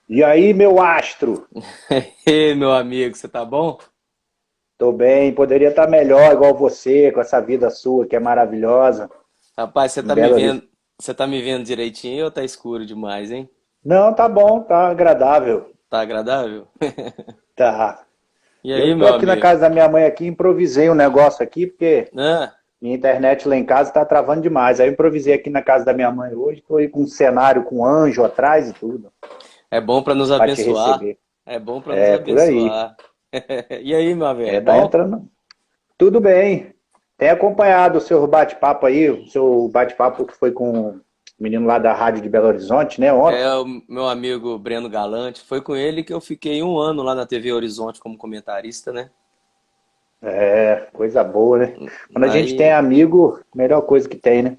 E aí, meu astro? Ei, meu amigo, você tá bom? Tô bem, poderia estar melhor, igual você, com essa vida sua que é maravilhosa, Rapaz, em Belo Horizonte. você tá me vendo direitinho ou tá escuro demais, hein? Não, tá bom, tá agradável. Tá agradável? Tá. E Eu aí, tô meu aqui na amigo? casa da minha mãe aqui, improvisei um negócio aqui, porque Ah, minha internet lá em casa tá travando demais. Aí eu improvisei aqui na casa da minha mãe hoje, tô aí com um cenário com anjo atrás e tudo, é bom pra nos pra te abençoar. receber. É bom pra nos É, por aí. abençoar. E aí, meu velho, É, tá bom? entrando. Tudo bem. Tem acompanhado o seu bate-papo aí, o seu bate-papo que foi com o menino lá da Rádio de Belo Horizonte, né, ontem? É o meu amigo Breno Galante. Foi com ele que eu fiquei um ano lá na TV Horizonte como comentarista, né? É, coisa boa, né? Quando a gente tem Aí, amigo, melhor coisa que tem, né?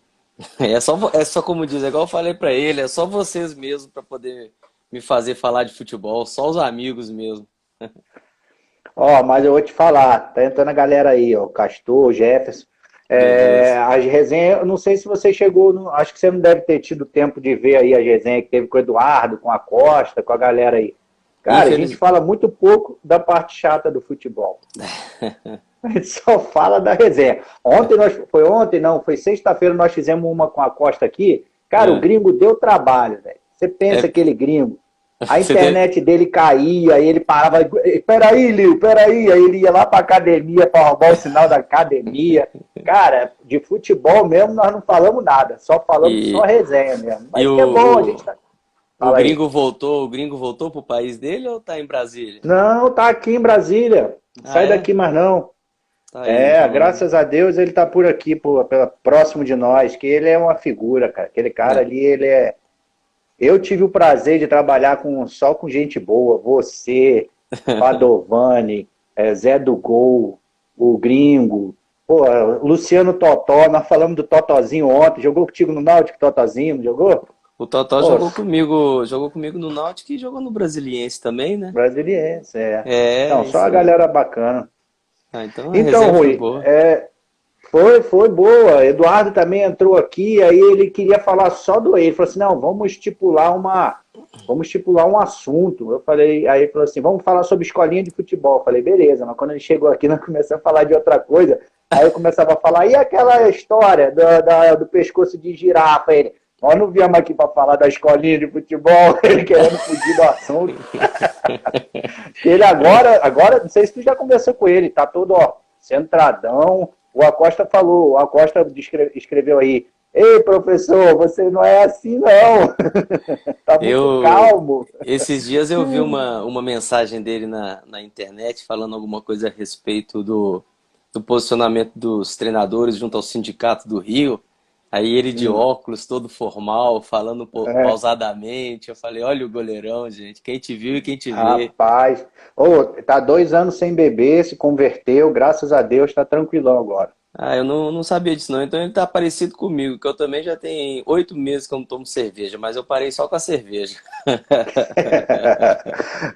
é só como diz, é igual eu falei pra ele, é só vocês mesmo pra poder me fazer falar de futebol, só os amigos mesmo. Ó, mas eu vou te falar, tá entrando a galera aí, ó, Castor, Jefferson. É, Beleza. as resenhas, eu não sei se você chegou, acho que você não deve ter tido tempo de ver aí a resenha que teve com o Eduardo, com a Costa, com a galera aí. Cara, a gente Infeliz... fala muito pouco da parte chata do futebol. A gente só fala da resenha. Foi ontem, não, foi sexta-feira nós fizemos uma com a Costa aqui. Cara, o É, gringo deu trabalho, velho. Você pensa é, aquele gringo, a você deve... internet dele caía, aí ele parava, peraí, Lio, peraí, aí ele ia lá pra academia para roubar o sinal da academia. Cara, de futebol mesmo nós não falamos nada, só falamos só E, resenha mesmo. e Mas que é bom, a gente tá. Fala aí. o gringo voltou pro país dele ou tá em Brasília? Não, tá aqui em Brasília. Não Ah, sai é? daqui mais não. Tá aí É, então, né? graças a Deus ele tá por aqui, próximo de nós, que ele é uma figura, cara. Aquele cara É. ali, ele é. Eu tive o prazer de trabalhar só com gente boa. Você, Padovani, Zé do Gol, o Gringo, pô, Luciano Totó. Nós falamos do Totozinho ontem. Jogou contigo no Náutico, Totozinho, não jogou? O Totó Pô, jogou comigo no Náutico e jogou no Brasiliense também, né? brasiliense, é. Não, É, só isso a aí. galera bacana. Ah, então a Então, resenha foi Rui, boa. foi boa. Eduardo também entrou aqui, aí ele queria falar só do ele. Falou assim: não, vamos estipular um assunto. Eu falei, aí ele falou assim: vamos falar sobre escolinha de futebol. Eu falei, beleza, mas quando ele chegou aqui, nós começamos a falar de outra coisa. Aí eu começava a falar, e aquela história do pescoço de girafa? Ele, nós não viemos aqui para falar da escolinha de futebol, ele querendo fugir do assunto. Ele agora, não sei se tu já conversou com ele, tá todo, ó, centradão. O Acosta falou, o Acosta escreveu aí, ei, professor, você não é assim, não. Tá muito Eu, calmo. esses dias eu vi uma mensagem dele na internet falando alguma coisa a respeito do posicionamento dos treinadores junto ao sindicato do Rio. Aí ele de Hum, óculos, todo formal, falando é, pausadamente. Eu falei, olha o goleirão, gente. Quem te viu e quem te vê. rapaz. Ô, tá 2 anos sem beber, se converteu, graças a Deus, tá tranquilão agora. Ah, eu não sabia disso não. Então ele tá parecido comigo, que eu também já tenho 8 meses que eu não tomo cerveja, mas eu parei só com a cerveja.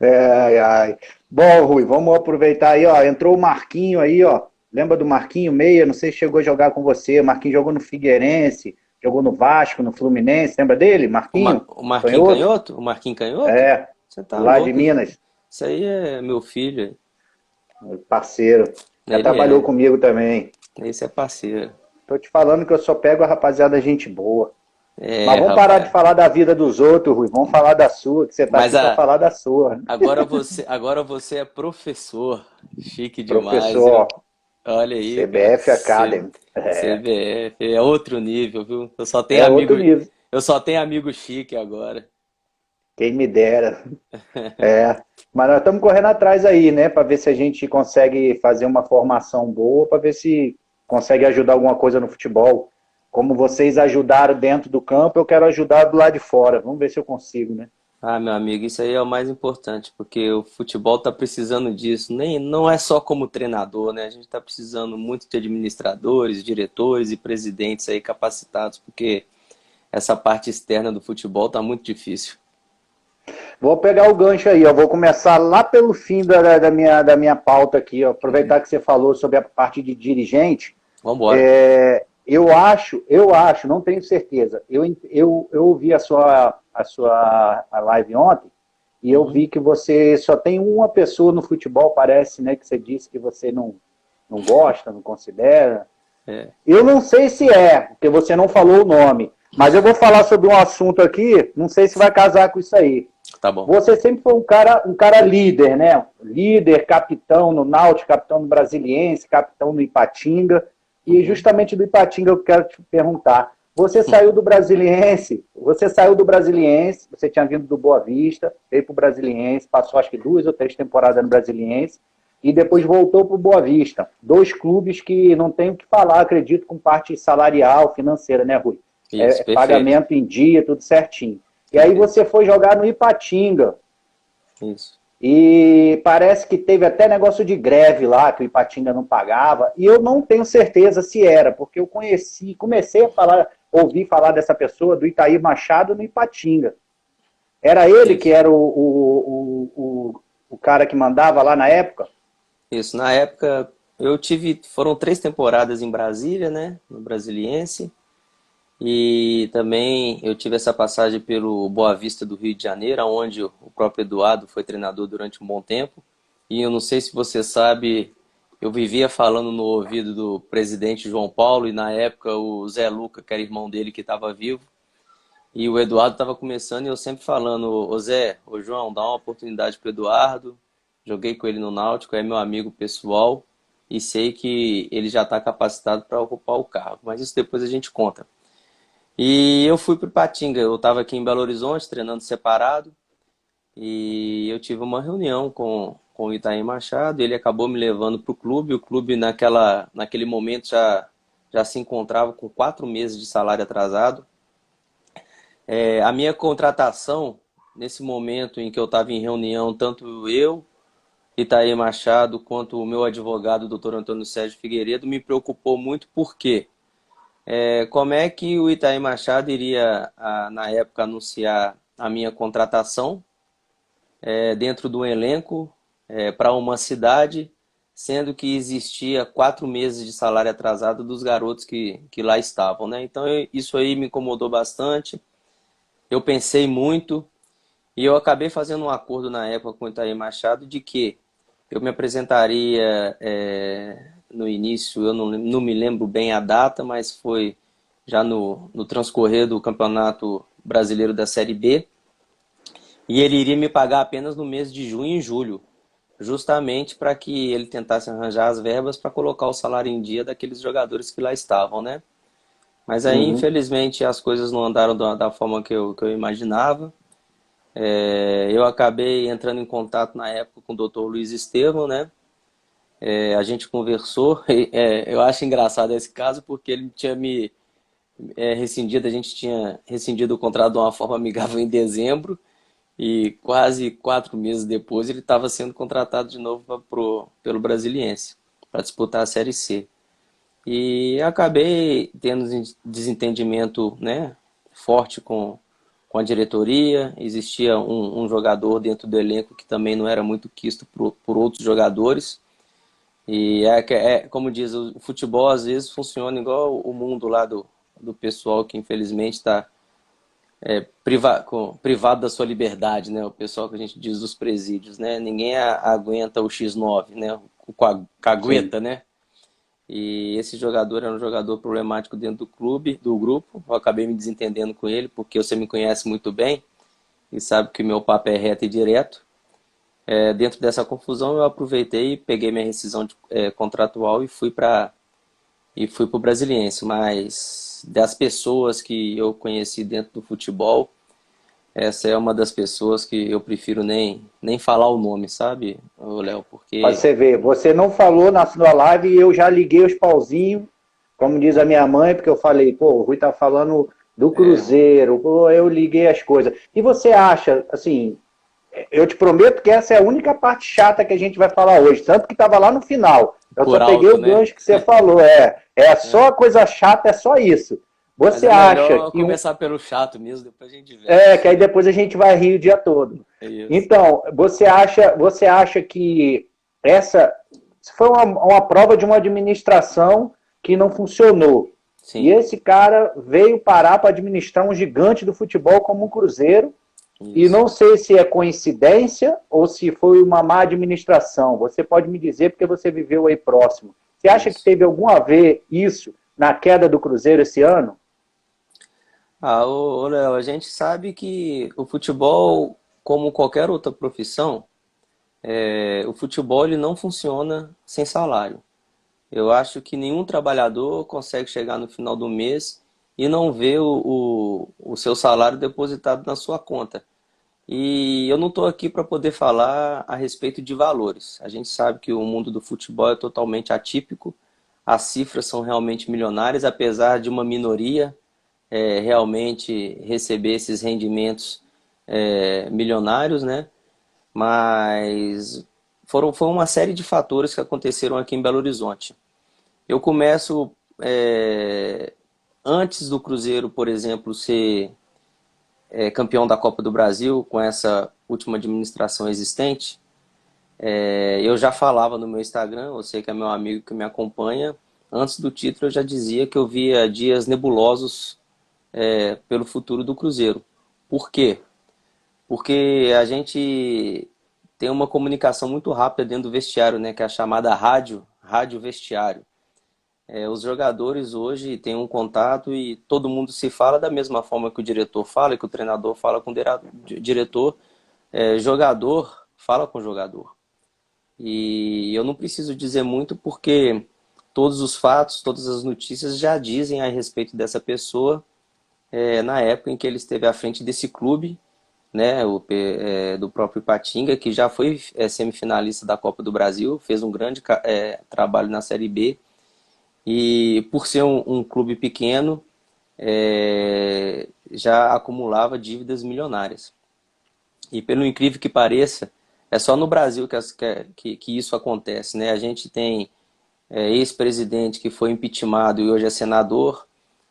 Ai, ai. Bom, Rui, vamos aproveitar aí, ó. Entrou o Marquinho aí, ó. Lembra do Marquinho Meia? Não sei se chegou a jogar com você. O Marquinho jogou no Figueirense, jogou no Vasco, no Fluminense. Lembra dele? Marquinho? O Marquinhos Canhoto? Canhoto? O Marquinhos Canhoto? É, Você tá lá de louco? Minas, Isso aí é meu filho. parceiro. Já Ele trabalhou é. comigo também. Esse é parceiro. Tô te falando que eu só pego a rapaziada gente boa. Mas É, vamos parar de rapaz. falar da vida dos outros, Rui. Vamos falar da sua, que você tá Mas aqui para falar da sua. agora você é professor. Chique demais, viu? Professor, Olha aí, cara. CBF Academy. É, CBF é outro nível, viu? é outro nível. Eu só tenho amigo chique agora. Quem me dera. É, mas nós estamos correndo atrás aí, né, para ver se a gente consegue fazer uma formação boa, para ver se consegue ajudar alguma coisa no futebol. Como vocês ajudaram dentro do campo, eu quero ajudar do lado de fora. Vamos ver se eu consigo, né? Ah, meu amigo, isso aí é o mais importante, porque o futebol tá precisando disso. Nem, não é só como treinador, né? A gente tá precisando muito de administradores, diretores e presidentes aí capacitados, porque essa parte externa do futebol tá muito difícil. Vou pegar o gancho aí, ó. Vou começar lá pelo fim da minha pauta aqui, ó. Aproveitar que você falou sobre a parte de dirigente. Vambora. Eu acho, não tenho certeza. Eu ouvi a sua live ontem. e eu vi que você só tem uma pessoa no futebol, parece, né, que você disse que você não gosta, não considera. Eu não sei se porque você não falou o nome, mas eu vou falar sobre um assunto aqui, não sei se vai casar com isso aí. Tá bom. Você sempre foi um cara líder, né? Líder, capitão no Náutico, capitão no Brasiliense, capitão no Ipatinga. E justamente do Ipatinga eu quero te perguntar. Você saiu do Brasiliense, você tinha vindo do Boa Vista, veio para o Brasiliense, passou acho que 2 ou 3 temporadas no Brasiliense, e depois voltou para o Boa Vista. 2 clubes que não tem o que falar, acredito, com parte salarial, financeira, né, Rui? Isso, pagamento em dia, tudo certinho. E aí você foi jogar no Ipatinga. Isso. E parece que teve até negócio de greve lá, que o Ipatinga não pagava. E eu não tenho certeza se era, porque eu comecei a ouvir falar dessa pessoa, do Itair Machado, no Ipatinga. Era ele que era o cara que mandava lá na época? Isso, na época foram 3 temporadas em Brasília, né, no Brasiliense. E também eu tive essa passagem pelo Boa Vista do Rio de Janeiro, onde o próprio Eduardo foi treinador durante um bom tempo. E eu não sei se você sabe, eu vivia falando no ouvido do presidente João Paulo, e na época o Zé Luca, que era irmão dele, que estava vivo, e o Eduardo estava começando, e eu sempre falando, ô Zé, ô João, dá uma oportunidade para o Eduardo. Joguei com ele no Náutico, é meu amigo pessoal, e sei que ele já está capacitado para ocupar o cargo. Mas isso depois a gente conta. E eu fui para o Ipatinga, eu estava aqui em Belo Horizonte treinando separado, e eu tive uma reunião com o Itair Machado, ele acabou me levando para o clube naquele momento já se encontrava com 4 meses de salário atrasado. A minha contratação, nesse momento em que eu estava em reunião, tanto eu, Itair Machado, quanto o meu advogado, o Dr. Antônio Sérgio Figueiredo, me preocupou muito porque como é que o Itair Machado iria, na época, anunciar a minha contratação dentro do elenco para uma cidade, sendo que existia 4 meses de salário atrasado dos garotos que lá estavam, né? Então isso aí me incomodou bastante, eu pensei muito e eu acabei fazendo um acordo na época com o Itair Machado de que eu me apresentaria no início, eu não me lembro bem a data, mas foi já no transcorrer do Campeonato Brasileiro da Série B. E ele iria me pagar apenas no mês de junho e julho, justamente para que ele tentasse arranjar as verbas para colocar o salário em dia daqueles jogadores que lá estavam, né? Mas aí, infelizmente, as coisas não andaram da forma que eu imaginava. Eu acabei entrando em contato na época com o Dr. Luiz Estevão, né? A gente conversou, eu acho engraçado esse caso porque ele tinha me rescindido, a gente tinha rescindido o contrato de uma forma amigável em dezembro e quase 4 meses depois ele estava sendo contratado de novo pelo Brasiliense para disputar a Série C. E acabei tendo um desentendimento, né, forte com a diretoria. Existia um jogador dentro do elenco que também não era muito quisto por outros jogadores. E como diz, o futebol às vezes funciona igual o mundo lá do pessoal que infelizmente está privado da sua liberdade, né? O pessoal que a gente diz dos presídios, né? Ninguém aguenta o X9, né? O cagueta, né? E esse jogador era um jogador problemático dentro do grupo. Eu acabei me desentendendo com ele, porque você me conhece muito bem e sabe que o meu papo é reto e direto. Dentro dessa confusão, eu aproveitei, peguei minha rescisão contratual e fui para o Brasiliense. Mas das pessoas que eu conheci dentro do futebol, essa é uma das pessoas que eu prefiro nem falar o nome, sabe, Léo? Porque... Mas você vê, você não falou na sua live e eu já liguei os pauzinhos, como diz a minha mãe, porque eu falei, pô, o Rui tá falando do Cruzeiro, pô, eu liguei as coisas. E você acha, assim, eu te prometo que essa é a única parte chata que a gente vai falar hoje, tanto que estava lá no final. Eu só peguei o gancho que você falou, só coisa chata, é só isso. Você acha que começar pelo chato mesmo, depois a gente vê. Que aí depois a gente vai rir o dia todo. Então, você acha que essa foi uma prova de uma administração que não funcionou? Sim. E esse cara veio parar para administrar um gigante do futebol como o Cruzeiro. E Isso. não sei se é coincidência ou se foi uma má administração. Você pode me dizer porque você viveu aí próximo. Você acha que Isso. teve algum a ver isso na queda do Cruzeiro esse ano? Léo, a gente sabe que o futebol, como qualquer outra profissão, o futebol ele não funciona sem salário. Eu acho que nenhum trabalhador consegue chegar no final do mês e não ver o seu salário depositado na sua conta. E eu não estou aqui para poder falar a respeito de valores. A gente sabe que o mundo do futebol é totalmente atípico, as cifras são realmente milionárias, apesar de uma minoria realmente receber esses rendimentos milionários, né? Mas foi uma série de fatores que aconteceram aqui em Belo Horizonte. Eu começo antes do Cruzeiro, por exemplo, ser campeão da Copa do Brasil com essa última administração existente. Eu já falava no meu Instagram, você que é meu amigo que me acompanha, antes do título eu já dizia que eu via dias nebulosos pelo futuro do Cruzeiro. Por quê? Porque a gente tem uma comunicação muito rápida dentro do vestiário, né, que é a chamada rádio vestiário. Os jogadores hoje têm um contato e todo mundo se fala da mesma forma que o diretor fala, que o treinador fala com o diretor, jogador fala com o jogador. E eu não preciso dizer muito porque todos os fatos, todas as notícias já dizem a respeito dessa pessoa na época em que ele esteve à frente desse clube, né, do próprio Ipatinga, que já foi semifinalista da Copa do Brasil, fez um grande trabalho na Série B. E por ser um clube pequeno, já acumulava dívidas milionárias. E pelo incrível que pareça, é só no Brasil que isso acontece, né? A gente tem ex-presidente que foi impeachmentado e hoje é senador.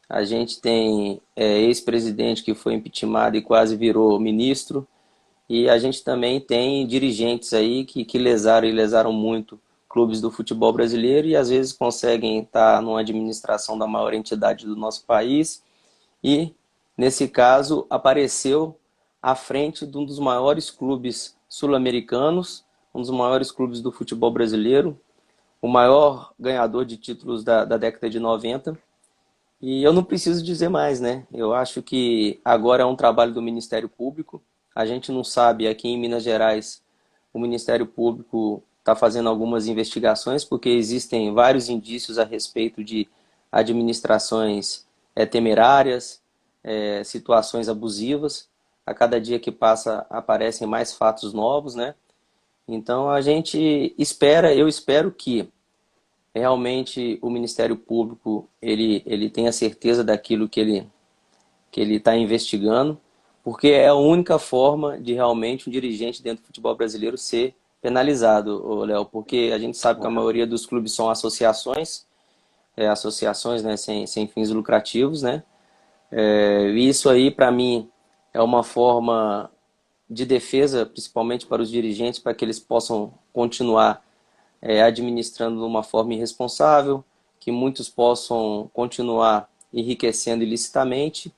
A gente tem ex-presidente que foi impeachmentado e quase virou ministro. E a gente também tem dirigentes aí que lesaram e lesaram muito clubes do futebol brasileiro e às vezes conseguem estar numa administração da maior entidade do nosso país e, nesse caso, apareceu à frente de um dos maiores clubes sul-americanos, um dos maiores clubes do futebol brasileiro, o maior ganhador de títulos da década de 90. E eu não preciso dizer mais, né? Eu acho que agora é um trabalho do Ministério Público. A gente não sabe, aqui em Minas Gerais, o Ministério Público está fazendo algumas investigações, porque existem vários indícios a respeito de administrações temerárias, situações abusivas. A cada dia que passa aparecem mais fatos novos, né? Então a gente espera, eu espero que realmente o Ministério Público ele tenha certeza daquilo que ele está investigando, porque é a única forma de realmente um dirigente dentro do futebol brasileiro ser penalizado, Léo, porque a gente sabe que a maioria dos clubes são associações, associações, né, sem fins lucrativos, né? E isso aí, para mim, é uma forma de defesa, principalmente para os dirigentes, para que eles possam continuar administrando de uma forma irresponsável, que muitos possam continuar enriquecendo ilicitamente.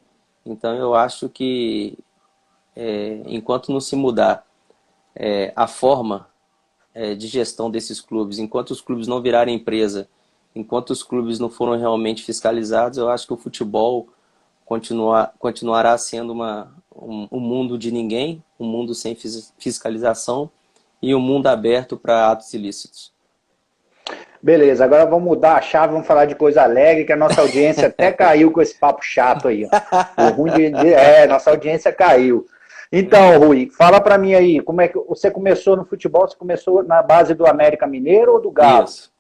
Então, eu acho que enquanto não se mudar a forma de gestão desses clubes, enquanto os clubes não virarem empresa, enquanto os clubes não foram realmente fiscalizados, eu acho que o futebol continuará sendo um mundo de ninguém, um mundo sem fiscalização e um mundo aberto para atos ilícitos. Beleza, agora vamos mudar a chave, vamos falar de coisa alegre, que a nossa audiência até caiu com esse papo chato aí. O ruim nossa audiência caiu. Então, Rui, fala pra mim aí, como é que você começou no futebol? Você começou na base do América Mineiro ou do Galo? Isso.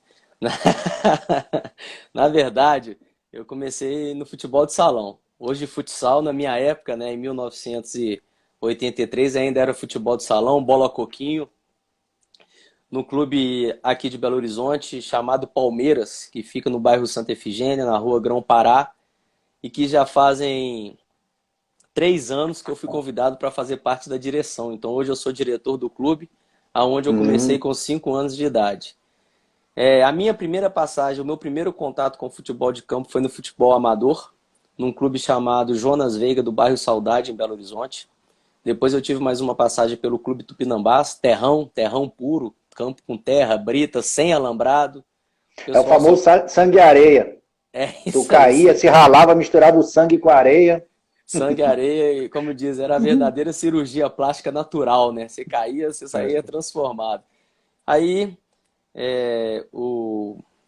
Na verdade, eu comecei no futebol de salão. Hoje, futsal, na minha época, né, em 1983, ainda era futebol de salão, bola coquinho, no clube aqui de Belo Horizonte, chamado Palmeiras, que fica no bairro Santa Efigênia, na rua Grão-Pará, e que já fazem 3 anos que eu fui convidado para fazer parte da direção. Então, hoje eu sou diretor do clube, aonde eu comecei com 5 anos de idade. A minha primeira passagem, o meu primeiro contato com o futebol de campo foi no futebol amador, num clube chamado Jonas Veiga, do bairro Saudade, em Belo Horizonte. Depois eu tive mais uma passagem pelo Clube Tupinambás, terrão, terrão puro, campo com terra, brita, sem alambrado. O É o pessoal famoso só... sangue e areia. É Tu isso aí, caía, se ralava, misturava o sangue com a areia. sangue, areia, e como diz, era a verdadeira cirurgia plástica natural, né? Você caía, você saía É. transformado. Aí,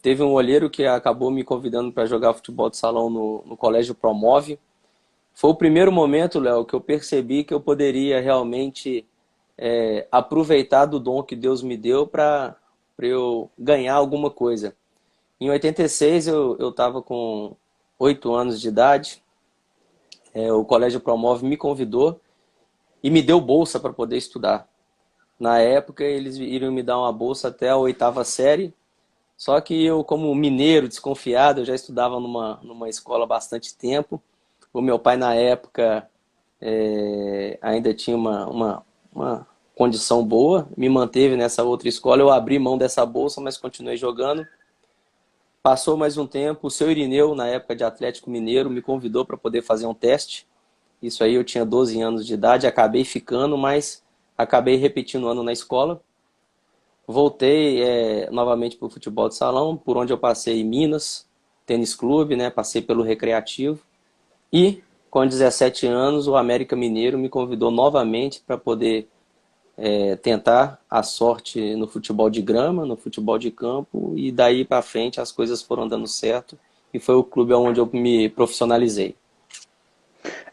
teve um olheiro que acabou me convidando para jogar futebol de salão no Colégio Promove. Foi o primeiro momento, Léo, que eu percebi que eu poderia realmente aproveitar do dom que Deus me deu para eu ganhar alguma coisa. Em 86, eu estava com 8 anos de idade. O Colégio Promove me convidou e me deu bolsa para poder estudar. Na época, eles iriam me dar uma bolsa até a 8ª série. Só que eu, como mineiro desconfiado, eu já estudava numa escola há bastante tempo. O meu pai, na época, ainda tinha uma condição boa, me manteve nessa outra escola. Eu abri mão dessa bolsa, mas continuei jogando. Passou mais um tempo, o seu Irineu, na época de Atlético Mineiro, me convidou para poder fazer um teste. Isso aí eu tinha 12 anos de idade, acabei ficando, mas acabei repetindo o ano na escola. Voltei novamente para o futebol de salão, por onde eu passei em Minas, tênis clube, né? Passei pelo Recreativo. E, com 17 anos, o América Mineiro me convidou novamente para poder tentar a sorte no futebol de grama, no futebol de campo, e daí para frente as coisas foram dando certo, e foi o clube onde eu me profissionalizei.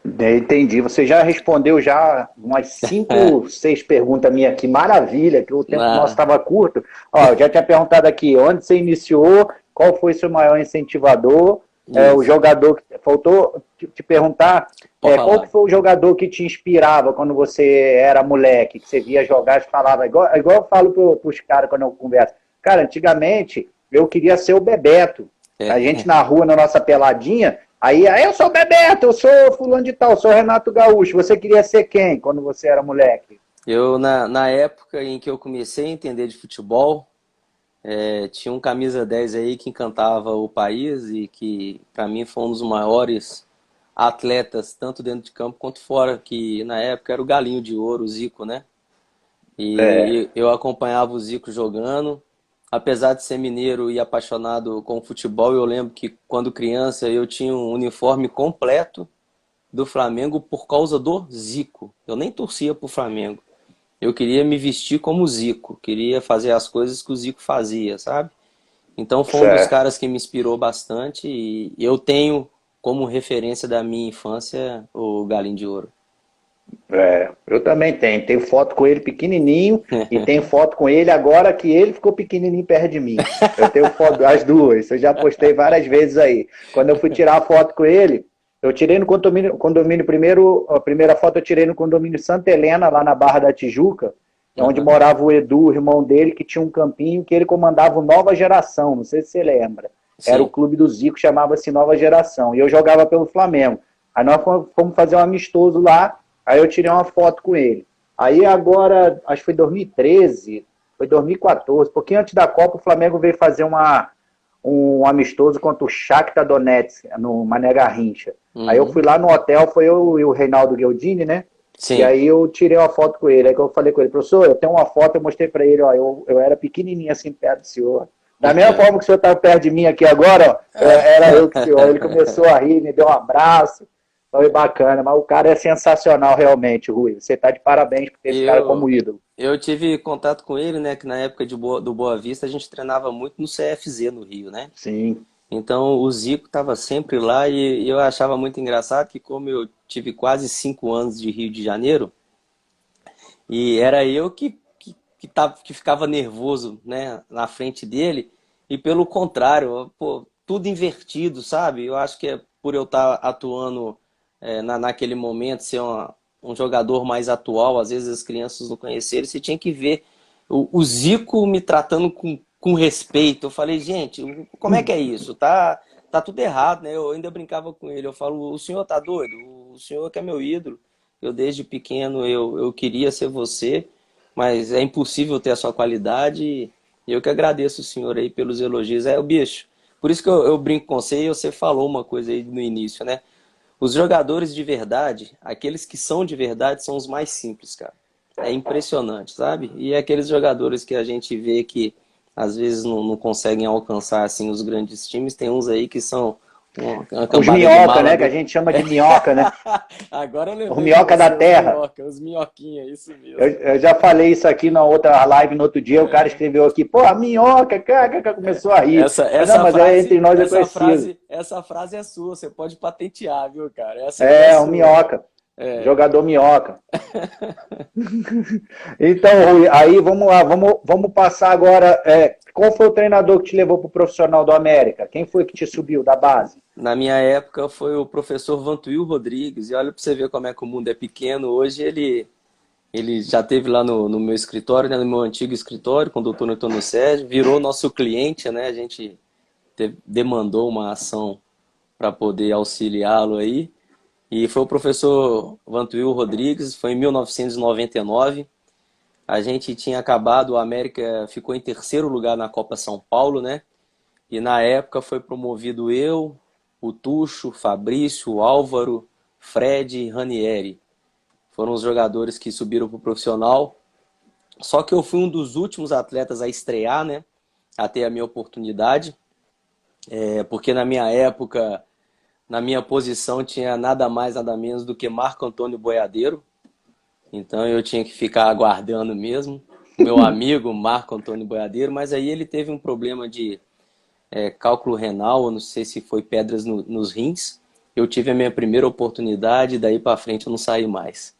Entendi. Você já respondeu já umas 5, 6 perguntas minhas aqui. Maravilha, que o tempo nosso Ah, estava curto. Ó, eu já tinha perguntado aqui, onde você iniciou, qual foi seu maior incentivador, o isso, jogador que faltou te perguntar, pode qual que falar. foi o jogador que te inspirava quando você era moleque, que você via jogar e falava, igual eu falo para os caras quando eu converso. Cara, antigamente eu queria ser o Bebeto. A gente na rua, na nossa peladinha, aí eu sou o Bebeto, eu sou fulano de tal, eu sou o Renato Gaúcho. Você queria ser quem quando você era moleque? Eu, na época em que eu comecei a entender de futebol, tinha um camisa 10 aí que encantava o país e que, para mim, foi um dos maiores atletas, tanto dentro de campo quanto fora, que na época era o Galinho de Ouro, o Zico, né? É, E eu acompanhava o Zico jogando. Apesar de ser mineiro e apaixonado com futebol, eu lembro que quando criança eu tinha um uniforme completo do Flamengo por causa do Zico. Eu nem torcia pro Flamengo. Eu queria me vestir como o Zico, queria fazer as coisas que o Zico fazia, sabe? Então foi um dos certo. caras que me inspirou bastante e eu tenho como referência da minha infância o Galinho de Ouro. Eu também tenho. Tenho foto com ele pequenininho e tenho foto com ele agora que ele ficou pequenininho perto de mim. Eu tenho foto, as duas. Eu já postei várias vezes aí. Quando eu fui tirar a foto com ele, eu tirei no condomínio primeiro, a primeira foto eu tirei no condomínio Santa Helena, lá na Barra da Tijuca, onde Uhum. morava o Edu, o irmão dele, que tinha um campinho que ele comandava o Nova Geração. Não sei se você lembra. Era o Sim. clube do Zico, chamava-se Nova Geração. E eu jogava pelo Flamengo. Aí nós fomos fazer um amistoso lá. Aí eu tirei uma foto com ele. Aí agora, acho que foi 2013, foi 2014, pouquinho antes da Copa, o Flamengo veio fazer um amistoso contra o Shakhtar Donetsk, no Mané Garrincha. Aí eu Uhum. fui lá no hotel, foi eu e o Reinaldo Gueldini, né? E Sim. aí eu tirei uma foto com ele. Aí que eu falei com ele, professor, eu tenho uma foto, eu mostrei para ele, ó, eu era pequenininho assim perto do senhor. Da mesma forma que o senhor estava perto de mim aqui agora, ó, era eu que o senhor. Ele começou a rir, me deu um abraço. Foi bacana, mas o cara é sensacional realmente, Rui. Você tá de parabéns por ter esse cara como Eu, ídolo. eu tive contato com ele, né? Que na época do Boa Vista a gente treinava muito no CFZ no Rio, né? Sim, Então o Zico estava sempre lá e eu achava muito engraçado que como eu tive quase 5 anos de Rio de Janeiro e era eu que ficava nervoso, né, na frente dele e pelo contrário, pô, tudo invertido, sabe? Eu acho que é por eu estar atuando naquele momento, ser um jogador mais atual, às vezes as crianças não conhecerem, você tinha que ver o Zico me tratando com respeito. Eu falei, gente, como é que é isso? Tá tudo errado, né? Eu ainda brincava com ele. Eu falo, o senhor tá doido? O senhor que é meu ídolo. Eu desde pequeno eu queria ser você, mas é impossível ter a sua qualidade. E eu que agradeço o senhor aí pelos elogios. É, o bicho. Por isso que eu brinco com você e você falou uma coisa aí no início, né? Os jogadores de verdade, aqueles que são de verdade, são os mais simples, cara. É impressionante, sabe? E aqueles jogadores que a gente vê que às vezes não conseguem alcançar assim os grandes times, tem uns aí que são uma Os cambada de minhoca, mala né? Que a do... gente chama de minhoca, né? Agora eu Os lembrei de minhoca da você, terra. os minhoquinha, isso Eu, mesmo. eu já falei isso aqui na outra live no outro dia, o cara escreveu aqui, pô, a minhoca, cara, começou a rir. Não, mas entre nós é conhecido. Essa frase é sua, você pode patentear, viu, cara? Essa aí é É, o sua. minhoca. É. Jogador minhoca. Então, Rui, aí vamos lá, vamos passar agora. Qual foi o treinador que te levou para o profissional do América? Quem foi que te subiu da base? Na minha época foi o professor Vantuil Rodrigues, e olha para você ver como é que o mundo é pequeno. Hoje ele já esteve lá no meu escritório, né, no meu antigo escritório, com o doutor Antônio Sérgio, virou nosso cliente, né? A gente demandou uma ação para poder auxiliá-lo aí. E foi o professor Vantuil Rodrigues, foi em 1999. A gente tinha acabado, o América ficou em terceiro lugar na Copa São Paulo, né? E na época foi promovido eu, o Tucho, Fabrício, Álvaro, Fred e Ranieri. Foram os jogadores que subiram para o profissional. Só que eu fui um dos últimos atletas a estrear, né? A ter a minha oportunidade. Porque na minha época, na minha posição, tinha nada mais, nada menos do que Marco Antônio Boiadeiro. Então eu tinha que ficar aguardando mesmo. Meu amigo Marco Antônio Boiadeiro, mas aí ele teve um problema de cálculo renal, eu não sei se foi pedras nos rins. Eu tive a minha primeira oportunidade, daí para frente eu não saí mais.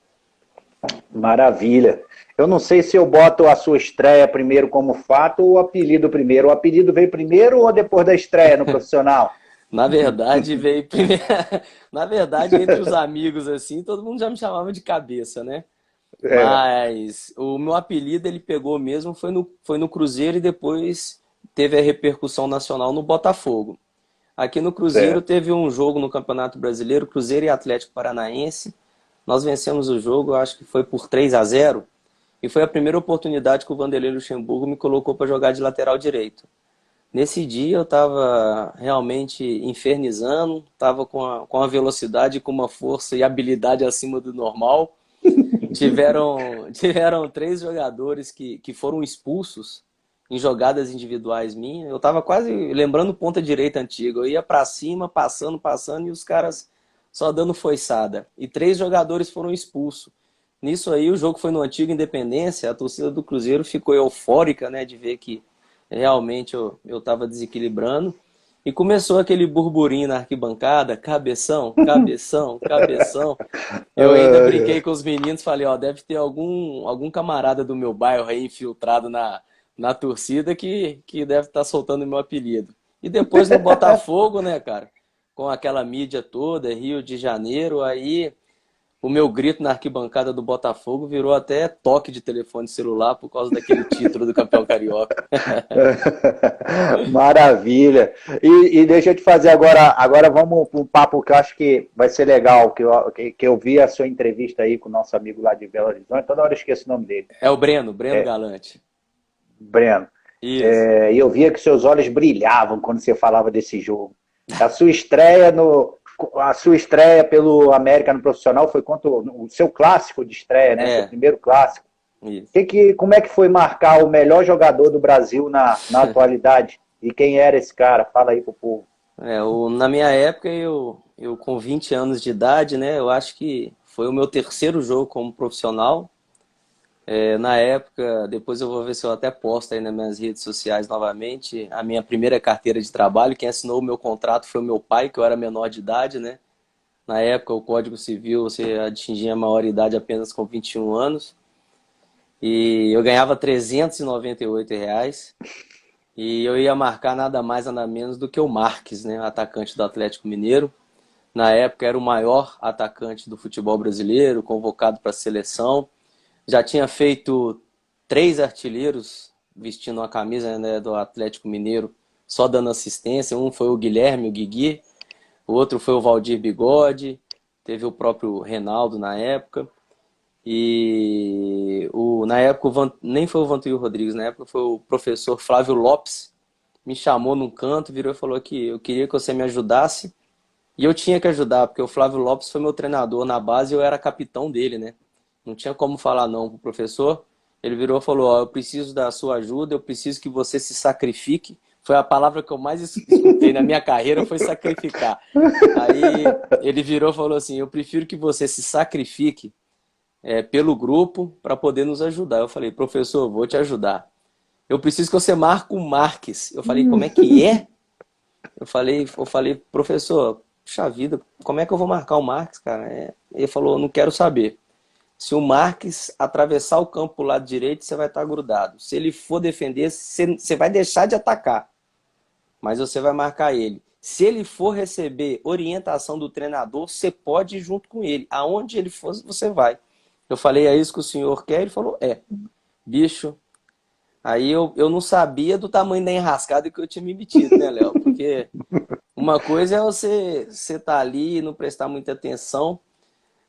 Maravilha. Eu não sei se eu boto a sua estreia primeiro como fato ou o apelido primeiro. O apelido veio primeiro ou depois da estreia no profissional? Na verdade, veio primeiro. Na verdade, entre os amigos, assim, todo mundo já me chamava de cabeça, né? É, Mas o meu apelido ele pegou mesmo foi no Cruzeiro e depois teve a repercussão nacional no Botafogo. Aqui no Cruzeiro certo. teve um jogo no Campeonato Brasileiro, Cruzeiro e Atlético Paranaense. Nós vencemos o jogo, eu acho que foi por 3-0. E foi a primeira oportunidade que o Vanderlei Luxemburgo me colocou para jogar de lateral direito. Nesse dia eu estava realmente infernizando, estava com a velocidade, com uma força e habilidade acima do normal. Tiveram três jogadores que foram expulsos em jogadas individuais minhas. Eu estava quase lembrando ponta direita antiga. Eu ia para cima, passando, e os caras só dando foiçada. E três jogadores foram expulsos. Nisso aí, o jogo foi no Antigo Independência. A torcida do Cruzeiro ficou eufórica, né, de ver que realmente eu estava desequilibrando. E começou aquele burburinho na arquibancada, cabeção, cabeção, cabeção. Eu ainda brinquei com os meninos, falei, ó, deve ter algum camarada do meu bairro aí infiltrado na torcida que deve estar soltando o meu apelido. E depois no Botafogo, né, cara, com aquela mídia toda, Rio de Janeiro, aí o meu grito na arquibancada do Botafogo virou até toque de telefone celular por causa daquele título do campeão carioca. Maravilha. E deixa eu te fazer agora vamos para um papo que eu acho que vai ser legal, que eu vi a sua entrevista aí com o nosso amigo lá de Belo Horizonte, toda hora eu esqueço o nome dele, É o Breno Galante. Breno. Isso. E eu via que seus olhos brilhavam quando você falava desse jogo. A sua estreia pelo América no profissional foi contra o seu clássico de estreia, né? Seu É, primeiro clássico. isso. Como é que foi marcar o melhor jogador do Brasil na atualidade? E quem era esse cara? Fala aí pro povo. Na minha época, eu com 20 anos de idade, né, eu acho que foi o meu terceiro jogo como profissional. Na época, depois eu vou ver se eu até posto aí nas minhas redes sociais novamente, a minha primeira carteira de trabalho, quem assinou o meu contrato foi o meu pai, que eu era menor de idade, né? Na época, o Código Civil, você atingia a maioridade apenas com 21 anos. E eu ganhava R$ 398. E eu ia marcar nada mais, nada menos do que o Marques, né? Atacante do Atlético Mineiro. Na época, era o maior atacante do futebol brasileiro, convocado para a seleção. Já tinha feito 3 artilheiros vestindo a camisa, né, do Atlético Mineiro, só dando assistência. Um foi o Guilherme, o Guigui. O outro foi o Valdir Bigode. Teve o próprio Reinaldo na época. Na época, nem foi o Vantuil Rodrigues, na época foi o professor Flávio Lopes. Me chamou num canto, virou e falou que eu queria que você me ajudasse E eu tinha que ajudar, porque o Flávio Lopes foi meu treinador na base e eu era capitão dele, né? Não tinha como falar não pro professor. Ele virou e falou, ó, eu preciso da sua ajuda, eu preciso que você se sacrifique. Foi a palavra que eu mais escutei na minha carreira, foi sacrificar. Aí ele virou e falou assim, eu prefiro que você se sacrifique pelo grupo para poder nos ajudar. Eu falei, professor, vou te ajudar. Eu preciso que você marque o Marques. Eu falei, como é que é? Eu falei, professor, puxa vida, como é que eu vou marcar o Marques, cara? Ele falou, não quero saber. Se o Marques atravessar o campo pro lado direito, você vai estar grudado. Se ele for defender, você vai deixar de atacar, mas você vai marcar ele. Se ele for receber orientação do treinador, você pode ir junto com ele. Aonde ele for, você vai. Eu falei, é isso que o senhor quer? Ele falou, é. Bicho, aí eu não sabia do tamanho da enrascada que eu tinha me metido, né, Léo? Porque uma coisa é você tá ali e não prestar muita atenção.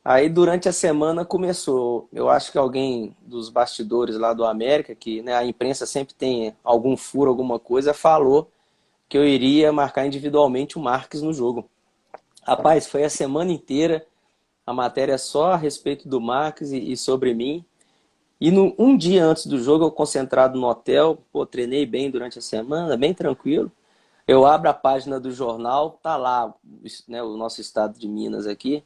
Aí durante a semana começou, eu acho que alguém dos bastidores lá do América, que né, a imprensa sempre tem algum furo, alguma coisa, falou que eu iria marcar individualmente o Marques no jogo. Rapaz, foi a semana inteira a matéria só a respeito do Marques e sobre mim. E um dia antes do jogo, eu concentrado no hotel, pô, treinei bem durante a semana, bem tranquilo. Eu abro a página do jornal, tá lá, né, o nosso estado de Minas aqui,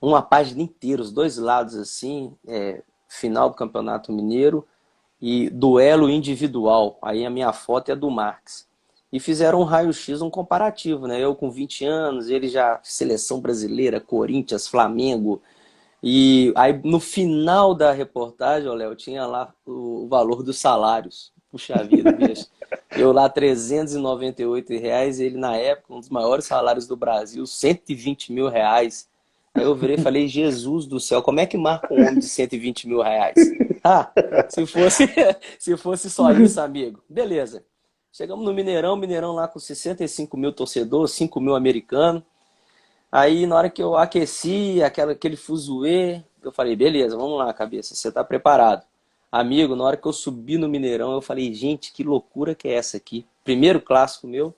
uma página inteira, os dois lados assim, final do Campeonato Mineiro e duelo individual. Aí a minha foto é do Marques. E fizeram um raio-x, um comparativo, né? Eu com 20 anos, ele já seleção brasileira, Corinthians, Flamengo. E aí no final da reportagem, ó, Léo, tinha lá o valor dos salários. Puxa vida, bicho. Eu lá R$ 398, ele na época, um dos maiores salários do Brasil, R$ 120 mil. Aí eu virei e falei, Jesus do céu, como é que marca um homem de R$ 120 mil? Ah, se fosse, se fosse só isso, amigo. Beleza. Chegamos no Mineirão, Mineirão lá com 65 mil torcedores, 5 mil americanos. Aí na hora que eu aqueci, aquele fuzuê, eu falei, beleza, vamos lá, cabeça, você tá preparado. Amigo, na hora que eu subi no Mineirão, eu falei, gente, que loucura que é essa aqui? Primeiro clássico meu.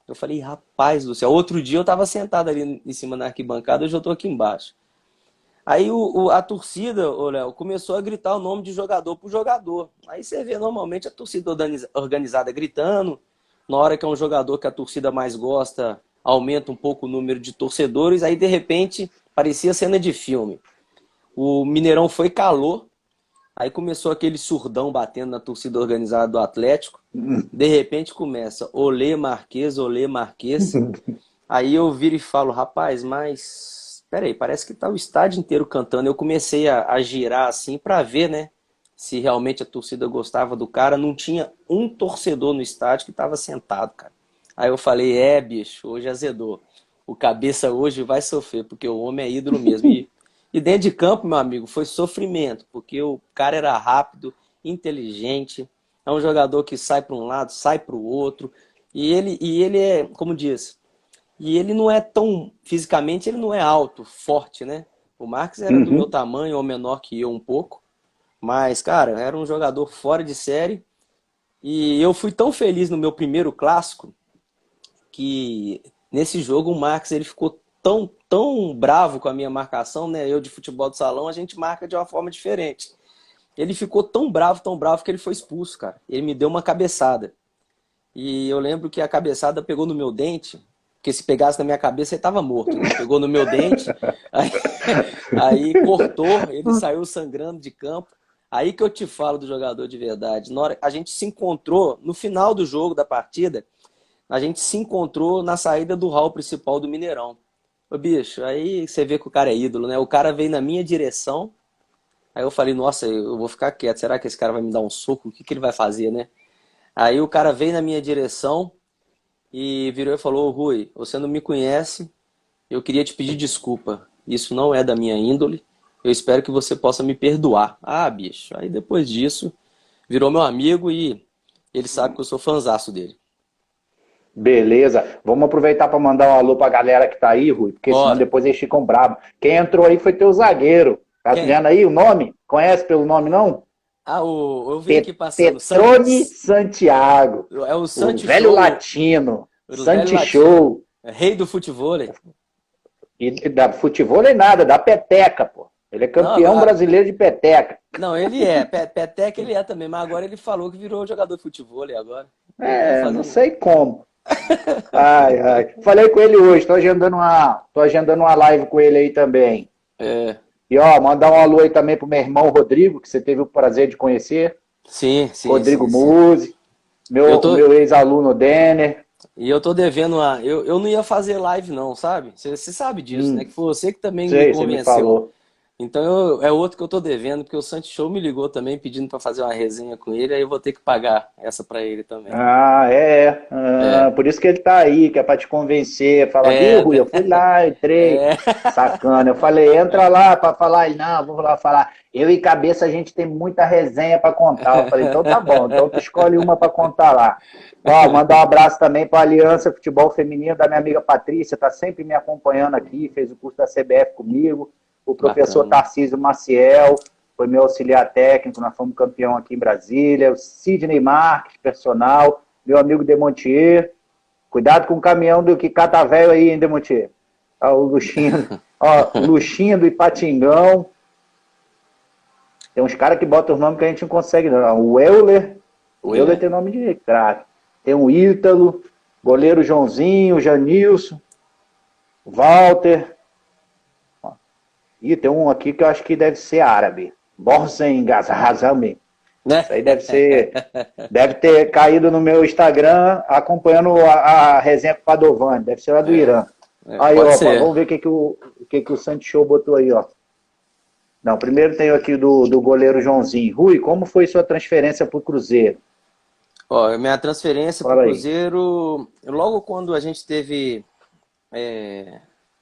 Eu falei, rapaz do céu. Outro dia eu tava sentado ali em cima da arquibancada, hoje eu tô aqui embaixo. Aí a torcida, ô Léo, começou a gritar o nome de jogador por jogador. Aí você vê normalmente a torcida organizada gritando. Na hora que é um jogador que a torcida mais gosta, aumenta um pouco o número de torcedores. Aí de repente parecia cena de filme. O Mineirão foi calor. Aí começou aquele surdão batendo na torcida organizada do Atlético. De repente começa olê Marquês, olê Marquês. Aí eu viro e falo, rapaz, mas peraí, parece que tá o estádio inteiro cantando. Eu comecei a girar assim pra ver, né, se realmente a torcida gostava do cara. Não tinha um torcedor no estádio que tava sentado, cara. Aí eu falei, bicho, hoje azedou. O cabeça hoje vai sofrer, porque o homem é ídolo mesmo. E dentro de campo, meu amigo, foi sofrimento, porque o cara era rápido, inteligente, é um jogador que sai para um lado, sai para o outro, e ele é, como diz, e ele não é tão, fisicamente, ele não é alto, forte, né? O Marques era do meu tamanho, ou menor que eu um pouco, mas, cara, era um jogador fora de série, e eu fui tão feliz no meu primeiro clássico, que nesse jogo o Marques ele ficou tão bravo com a minha marcação, né? Eu de futebol de salão, a gente marca de uma forma diferente. Ele ficou tão bravo que ele foi expulso, cara. Ele me deu uma cabeçada. E eu lembro que a cabeçada pegou no meu dente, porque se pegasse na minha cabeça ele estava morto, né? Pegou no meu dente, aí cortou, ele saiu sangrando de campo. Aí que eu te falo do jogador de verdade. Na hora, a gente se encontrou, no final do jogo, da partida, a gente se encontrou na saída do hall principal do Mineirão. Ô, bicho, aí você vê que o cara é ídolo, né? O cara veio na minha direção, aí eu falei, nossa, eu vou ficar quieto, será que esse cara vai me dar um soco? O que que ele vai fazer, né? Aí o cara veio na minha direção e virou e falou, Rui, você não me conhece, eu queria te pedir desculpa. Isso não é da minha índole, eu espero que você possa me perdoar. Ah, bicho, aí depois disso, virou meu amigo e ele sabe que eu sou fãzaço dele. Beleza. Vamos aproveitar para mandar um alô para a galera que tá aí, Rui, porque senão Bora. depois eles ficam bravos. Quem entrou aí foi teu zagueiro. Tá Quem? vendo aí o nome? Conhece pelo nome, não? Ah, eu vi aqui passando. Petrone Santiago. É o O Santi velho Show. latino. O velho Santi latino. Show. Rei do futevôlei. E da futebol nem nada, da peteca, pô. Ele é Não, campeão brasileiro de peteca. não, ele é. Peteca ele é também, mas agora ele falou que virou jogador de futebol agora. Ele tá É, não fazendo. sei como. Ai, ai. Falei com ele hoje, tô agendando uma live com ele aí também. É, E ó, mandar um alô aí também pro meu irmão Rodrigo, que você teve o prazer de conhecer. sim, sim, Rodrigo sim, sim. Musi, Eu tô, meu ex-aluno Denner. e eu tô devendo uma. Eu não ia fazer live, não, sabe? Você sabe disso, né? Que foi você que também me Sei, você me convenceu. falou. Então é outro que eu tô devendo, porque o Santi Show me ligou também pedindo pra fazer uma resenha com ele, aí eu vou ter que pagar essa pra ele também. Ah, é. Ah, É, por isso que ele tá aí, que é pra te convencer. Fala, viu, é, Rui? Eu fui lá, entrei. é. Sacana. Eu falei, entra lá pra falar. Ele, não, vou lá falar. Eu e Cabeça, a gente tem muita resenha pra contar. Eu falei, então tá bom. Então tu escolhe uma pra contar lá. Ó, mandar um abraço também pra Aliança Futebol Feminino da minha amiga Patrícia. Tá sempre me acompanhando aqui. Fez o curso da CBF comigo. O professor Bacana. Tarcísio Maciel foi meu auxiliar técnico, nós fomos campeão aqui em Brasília. O Sidney Marques, personal, meu amigo Demontier. Cuidado com o caminhão do que cata velho aí, hein, Demontier? Ó, o Luxinho, ó, Luxinho do Ipatingão. Tem uns caras que botam os nomes que a gente não consegue, não. O Euler É. tem nome de craque. Tem o Ítalo, goleiro Joãozinho, Janilson, Walter. Ih, tem um aqui que eu acho que deve ser árabe. Borsen Gazazami. Né? Isso aí deve ter caído no meu Instagram acompanhando a resenha com o Padovani. Deve ser lá do Irã. Aí, Pode ó, ser. vamos ver o que o Santi Show botou aí, ó. Não, primeiro tem aqui do goleiro Joãozinho. Rui, como foi sua transferência para o Cruzeiro? Ó, minha transferência para o Fala aí. Cruzeiro, logo quando a gente teve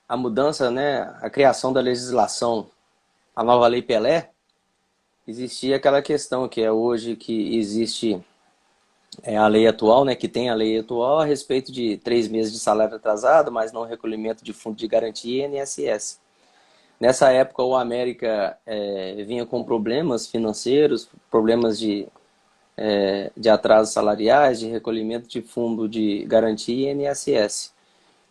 a mudança, né, a criação da legislação, a nova Lei Pelé, existia aquela questão que é hoje que existe a lei atual, né, que tem a lei atual a respeito de 3 meses de salário atrasado, mas não recolhimento de fundo de garantia e INSS. Nessa época, o América vinha com problemas financeiros, problemas de atrasos salariais, de recolhimento de fundo de garantia e INSS.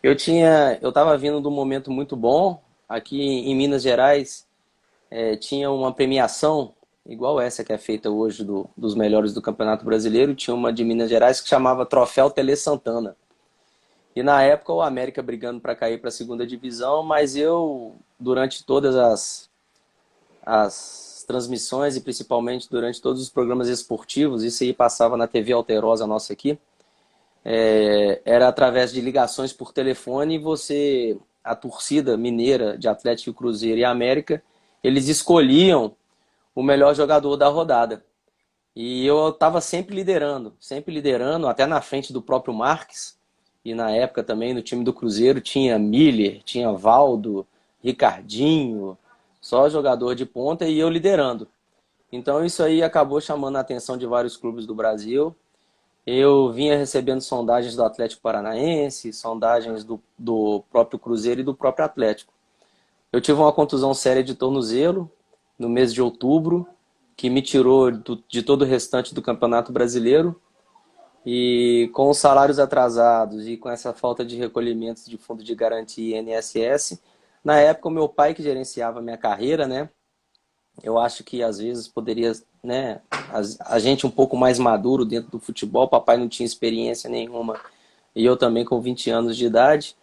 Eu estava vindo de um momento muito bom. Aqui em Minas Gerais tinha uma premiação igual essa que é feita hoje dos melhores do Campeonato Brasileiro. Tinha uma de Minas Gerais que chamava Troféu Tele Santana. E na época o América brigando para cair para a segunda divisão, mas eu, durante todas as transmissões e principalmente durante todos os programas esportivos, isso aí passava na TV Alterosa nossa aqui, era através de ligações por telefone e a torcida mineira de Atlético Cruzeiro e América, eles escolhiam o melhor jogador da rodada. E eu estava sempre liderando, até na frente do próprio Marques. E na época também no time do Cruzeiro tinha Miller, tinha Valdo, Ricardinho, só jogador de ponta e eu liderando. Então isso aí acabou chamando a atenção de vários clubes do Brasil. Eu vinha recebendo sondagens do Atlético Paranaense, sondagens do próprio Cruzeiro e do próprio Atlético. Eu tive uma contusão séria de tornozelo no mês de outubro, que me tirou de todo o restante do Campeonato Brasileiro. E com os salários atrasados e com essa falta de recolhimentos de fundo de garantia e INSS, na época o meu pai que gerenciava a minha carreira, né? Eu acho que às vezes poderia, né? A gente um pouco mais maduro dentro do futebol, papai não tinha experiência nenhuma e eu também com 20 anos de idade,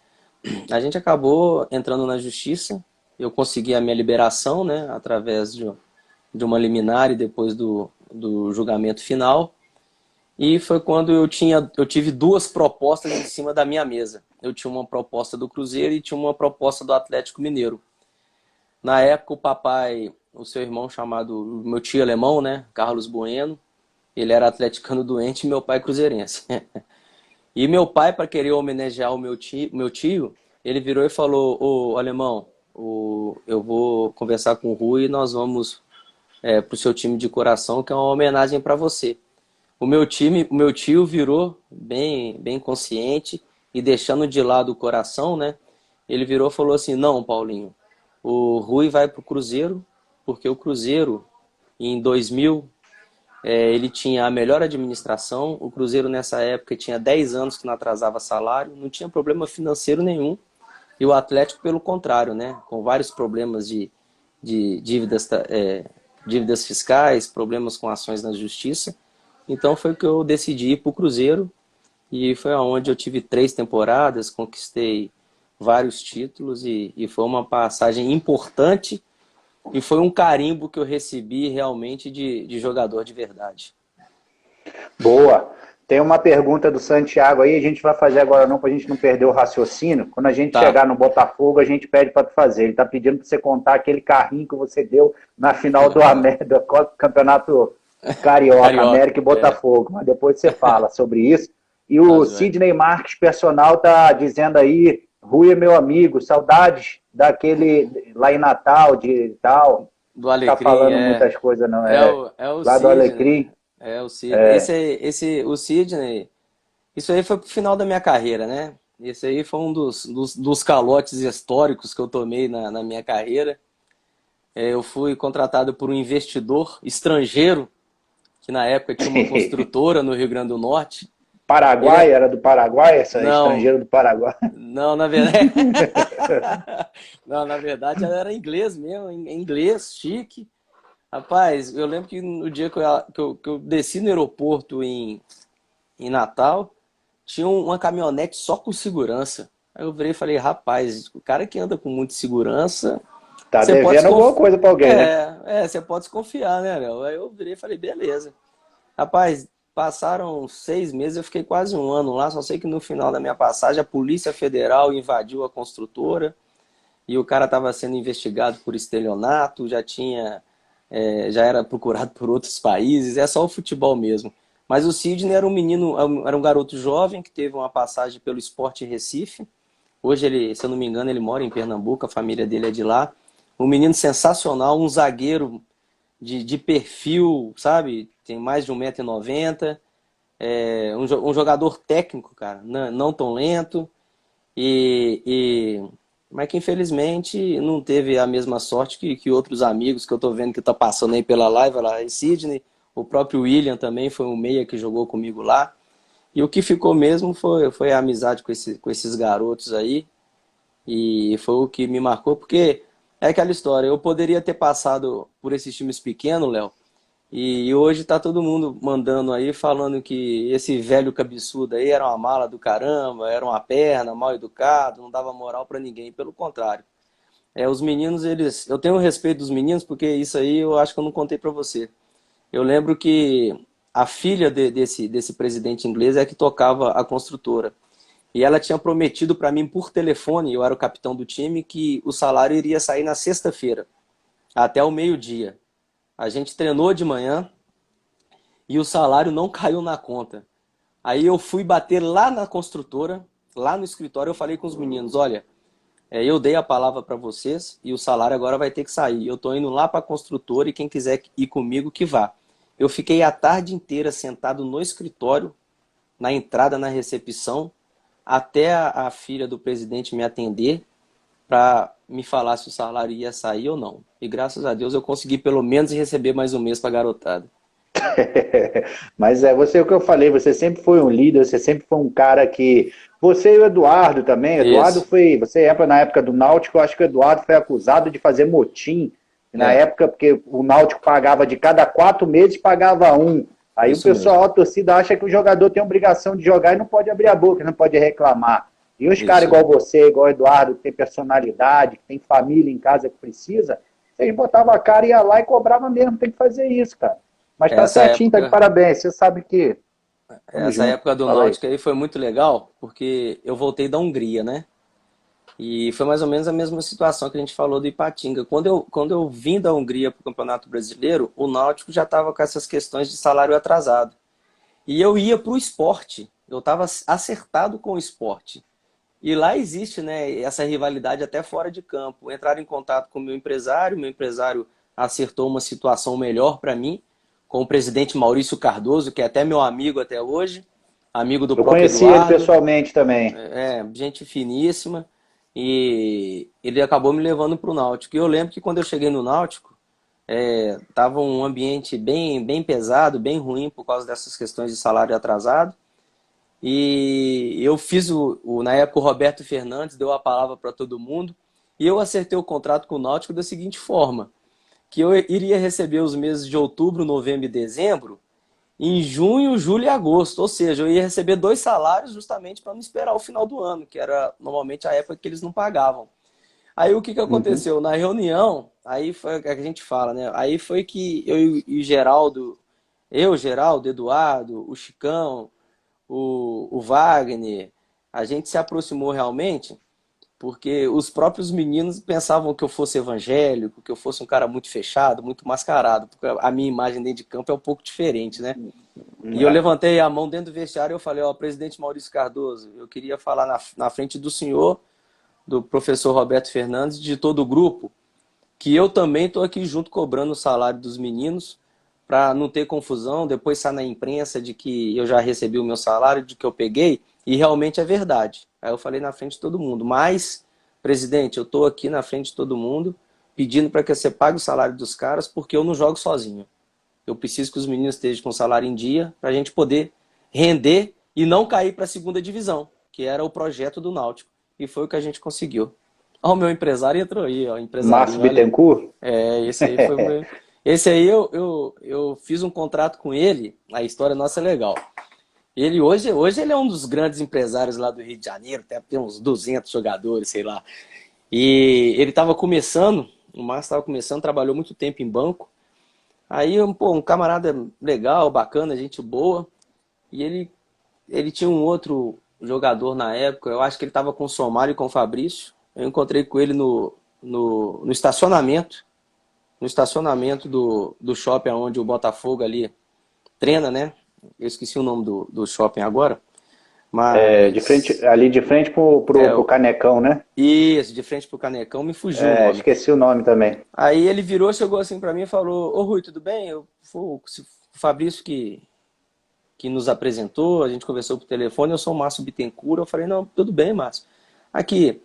a gente acabou entrando na justiça. Eu consegui a minha liberação, né? Através de uma liminar e depois do julgamento final. E foi quando eu tive duas propostas em cima da minha mesa. Eu tinha uma proposta do Cruzeiro e tinha uma proposta do Atlético Mineiro. Na época, o papai, o seu irmão chamado, meu tio alemão, né, Carlos Bueno, ele era atleticano doente e meu pai cruzeirense. E meu pai, para querer homenagear o meu tio, ele virou e falou: ô alemão, eu vou conversar com o Rui e nós vamos para o seu time de coração, que é uma homenagem para você. O meu tio virou bem consciente e deixando de lado o coração, né? Ele virou e falou assim: não, Paulinho, o Rui vai para o Cruzeiro, porque o Cruzeiro, em 2000, ele tinha a melhor administração. O Cruzeiro, nessa época, tinha 10 anos que não atrasava salário, não tinha problema financeiro nenhum. E o Atlético, pelo contrário, né? Com vários problemas de dívidas fiscais, problemas com ações na justiça. Então foi que eu decidi ir para o Cruzeiro e foi onde eu tive 3 temporadas, conquistei vários títulos e foi uma passagem importante e foi um carimbo que eu recebi realmente de jogador de verdade. Boa. Tem uma pergunta do Santiago aí, a gente vai fazer agora não, para a gente não perder o raciocínio. Quando a gente Tá. chegar no Botafogo, a gente pede para tu fazer. Ele está pedindo para você contar aquele carrinho que você deu na final do Campeonato Carioca, Carioca, América e Botafogo. Mas depois você fala sobre isso. E Tá, o joia. Sidney Marques, personal, tá dizendo aí, Rui é meu amigo, saudades daquele lá em Natal, de tal. Do Tá Alecrim, falando muitas coisas, não é? é o Lá do Sidney. Alecrim. É o Sidney. O Sidney, isso aí foi pro final da minha carreira, né? Esse aí foi um dos calotes históricos que eu tomei na minha carreira. Eu fui contratado por um investidor estrangeiro, que na época tinha uma construtora no Rio Grande do Norte. Ele Paraguai, é... era do Paraguai, essa Não, estrangeiro do Paraguai. não, na verdade. Não, na verdade ela era inglês mesmo, em inglês, chique. Rapaz, eu lembro que no dia que eu desci no aeroporto em Natal, tinha uma caminhonete só com segurança. Aí eu virei e falei, rapaz, o cara que anda com muita segurança, Tá você pode devendo alguma coisa pra alguém, né? você pode desconfiar, né, Léo? Aí eu virei e falei, beleza. Rapaz, passaram 6 meses, eu fiquei quase um ano lá, só sei que no final da minha passagem a Polícia Federal invadiu a construtora e o cara estava sendo investigado por estelionato, já era procurado por outros países, é só o futebol mesmo. Mas o Sidney era um menino, era um garoto jovem que teve uma passagem pelo Sport Recife. Hoje ele, se eu não me engano, ele mora em Pernambuco, a família dele é de lá. Um menino sensacional, um zagueiro de perfil, sabe? Tem mais de 1,90 m. Um jogador técnico, cara, não tão lento. Mas que infelizmente não teve a mesma sorte que outros amigos que eu tô vendo que tá passando aí pela live, lá, e Sidney, o próprio William também foi um meia que jogou comigo lá. E o que ficou mesmo foi a amizade com esses garotos aí. E foi o que me marcou, porque é aquela história, eu poderia ter passado por esses times pequenos, Léo, e hoje tá todo mundo mandando aí, falando que esse velho cabeçudo aí era uma mala do caramba, era uma perna, mal educado, não dava moral pra ninguém. Pelo contrário. Os meninos, eu tenho respeito dos meninos, porque isso aí eu acho que eu não contei pra você. Eu lembro que a filha desse presidente inglês é que tocava a construtora. E ela tinha prometido pra mim por telefone, eu era o capitão do time, que o salário iria sair na sexta-feira, até o meio-dia. A gente treinou de manhã e o salário não caiu na conta. Aí eu fui bater lá na construtora, lá no escritório, eu falei com os meninos, olha, eu dei a palavra para vocês e o salário agora vai ter que sair. Eu tô indo lá para a construtora e quem quiser ir comigo que vá. Eu fiquei a tarde inteira sentado no escritório, na entrada, na recepção, até a filha do presidente me atender para me falar se o salário ia sair ou não. E graças a Deus eu consegui pelo menos receber mais um mês para a garotada. Mas você, o que eu falei, você sempre foi um líder, você sempre foi um cara que. Você e o Eduardo também. O Eduardo Isso. foi. Você entra na época do Náutico, eu acho que o Eduardo foi acusado de fazer motim. Na É, época, porque o Náutico pagava de cada 4 meses, pagava um. Aí o isso mesmo. pessoal, a torcida, acha que o jogador tem a obrigação de jogar e não pode abrir a boca, não pode reclamar. E os caras Isso. igual você, igual o Eduardo, que tem personalidade, que tem família em casa que precisa, vocês botavam a cara, ia lá e cobrava mesmo, tem que fazer isso, cara. Mas tá Essa certinho, tá de época, parabéns. Você sabe que. Tamo essa junto. época do Fala aí. Náutico aí foi muito legal, porque eu voltei da Hungria, né? E foi mais ou menos a mesma situação que a gente falou do Ipatinga. Quando eu vim da Hungria para o Campeonato Brasileiro, o Náutico já estava com essas questões de salário atrasado. E eu ia para o esporte, eu estava acertado com o esporte. E lá existe, né, essa rivalidade até fora de campo. Entraram em contato com o meu empresário acertou uma situação melhor para mim, com o presidente Maurício Cardoso, que é até meu amigo até hoje, amigo do Eu próprio conheci ele Eduardo, pessoalmente também. gente finíssima. E ele acabou me levando para o Náutico. E eu lembro que quando eu cheguei no Náutico, tava um ambiente bem pesado, bem ruim por causa dessas questões de salário atrasado. E eu fiz na época o Roberto Fernandes deu a palavra para todo mundo e eu acertei o contrato com o Náutico da seguinte forma, que eu iria receber os meses de outubro, novembro e dezembro em junho, julho e agosto, ou seja, eu ia receber 2 salários justamente para não esperar o final do ano, que era normalmente a época que eles não pagavam. Aí o que que Uhum. aconteceu? Na reunião, aí foi o que a gente fala, né? Aí foi que eu e o Geraldo, Geraldo, Eduardo, o Chicão, o Wagner, a gente se aproximou realmente porque os próprios meninos pensavam que eu fosse evangélico, que eu fosse um cara muito fechado, muito mascarado, porque a minha imagem dentro de campo é um pouco diferente, né? E eu É. levantei a mão dentro do vestiário e eu falei, ó, presidente Maurício Cardoso, eu queria falar na frente do senhor, do professor Roberto Fernandes, de todo o grupo, que eu também estou aqui junto cobrando o salário dos meninos, para não ter confusão, depois sai na imprensa de que eu já recebi o meu salário, de que eu peguei, e realmente é verdade. Aí eu falei na frente de todo mundo, mas, presidente, eu estou aqui na frente de todo mundo, pedindo para que você pague o salário dos caras, porque eu não jogo sozinho. Eu preciso que os meninos estejam com o salário em dia, para a gente poder render e não cair para a segunda divisão, que era o projeto do Náutico. E foi o que a gente conseguiu. Ó, o meu empresário entrou aí, ó, Márcio empresarinho, olha. Bittencourt? Esse aí foi o meu. Esse aí eu fiz um contrato com ele, a história nossa é legal. Ele hoje ele é um dos grandes empresários lá do Rio de Janeiro, tem uns 200 jogadores, sei lá. E ele estava começando, o Márcio estava começando, trabalhou muito tempo em banco. Aí, pô, um camarada legal, bacana, gente boa. E ele tinha um outro jogador na época, eu acho que ele estava com o Somário e com o Fabrício. Eu encontrei com ele no estacionamento. No estacionamento do shopping onde o Botafogo ali treina, né? Eu esqueci o nome do shopping agora, É, de mas frente, ali de frente pro Canecão, né? isso, de frente pro Canecão, me fugiu o É, nome. esqueci o nome também. Aí ele virou, chegou assim pra mim e falou: Ô Rui, tudo bem? Foi o Fabrício que nos apresentou, a gente conversou por telefone, eu sou o Márcio Bittencourt. Eu falei: não, tudo bem, Márcio. Aqui,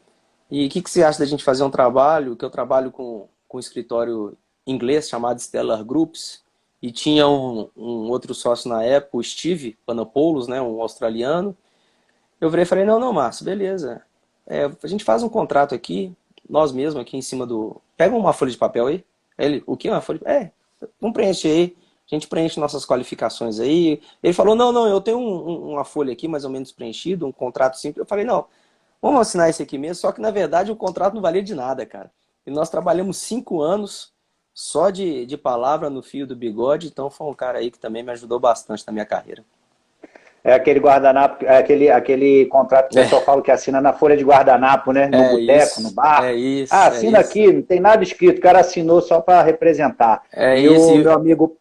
e o que você acha da gente fazer um trabalho, que eu trabalho com um escritório inglês chamado Stellar Groups, e tinha um outro sócio na época, o Steve Panopoulos, né, um australiano. Eu virei e falei, não, Márcio, beleza. A gente faz um contrato aqui, nós mesmos aqui em cima do... Pega uma folha de papel aí. Ele, o que? Uma folha de... vamos preencher aí. A gente preenche nossas qualificações aí. Ele falou, não, eu tenho uma folha aqui mais ou menos preenchida, um contrato simples. Eu falei, não, vamos assinar esse aqui mesmo, só que na verdade o contrato não valia de nada, cara. E nós trabalhamos 5 anos só de palavra no fio do bigode, então foi um cara aí que também me ajudou bastante na minha carreira. É aquele guardanapo, é aquele contrato que o pessoal fala que assina na folha de guardanapo, né? No boteco, no bar. Ah, É assina isso, aqui, não tem nada escrito, o cara assinou só para representar. é E isso. o meu amigo,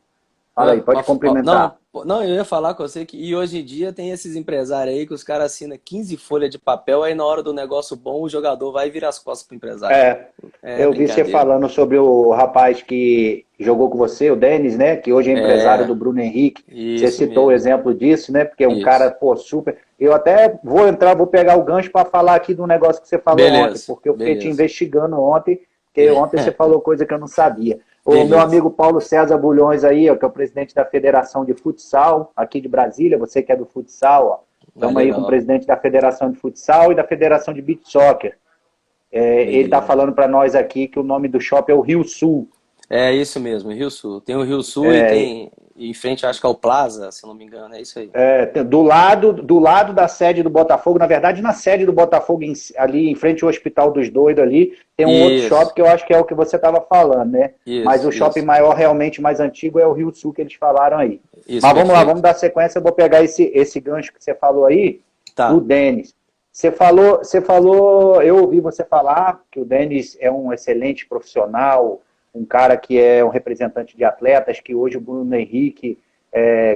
fala aí, pode complementar. Não, eu ia falar com você que e hoje em dia tem esses empresários aí que os caras assinam 15 folhas de papel, aí na hora do negócio bom o jogador vai virar as costas pro empresário. É, É eu vi você brincadeira. falando sobre o rapaz que jogou com você, o Denis, né? Que hoje é empresário É, do Bruno Henrique. Você isso citou o mesmo. exemplo disso, né? Porque é um cara, Isso. pô, super. Eu até vou pegar o gancho para falar aqui do negócio que você falou ontem, Beleza, porque eu fiquei te beleza. investigando ontem, porque ontem você falou coisa que eu não sabia. O meu Beleza. amigo Paulo César Bulhões aí, ó, que é o presidente da Federação de Futsal aqui de Brasília, você que é do futsal, ó. Ah, Estamos aí com o legal. presidente da Federação de Futsal e da Federação de Beach Soccer. Ele está Beleza. falando para nós aqui que o nome do shopping é o Rio Sul. É isso mesmo, Rio Sul. Tem o Rio Sul e tem em frente, acho que é o Plaza, se eu não me engano, é isso aí. Do lado da sede do Botafogo, na verdade, na sede do Botafogo, ali em frente ao Hospital dos Doidos, ali, tem um outro shopping Isso, que eu acho que é o que você estava falando, né? Mas o shopping isso. maior, realmente mais antigo, é o Rio Sul que eles falaram aí. Isso, Mas vamos lá, perfeito. vamos dar sequência. Eu vou pegar esse gancho que você falou aí, do Tá. Denis. Eu ouvi você falar que o Denis é um excelente profissional, um cara que é um representante de atletas, que hoje o Bruno Henrique,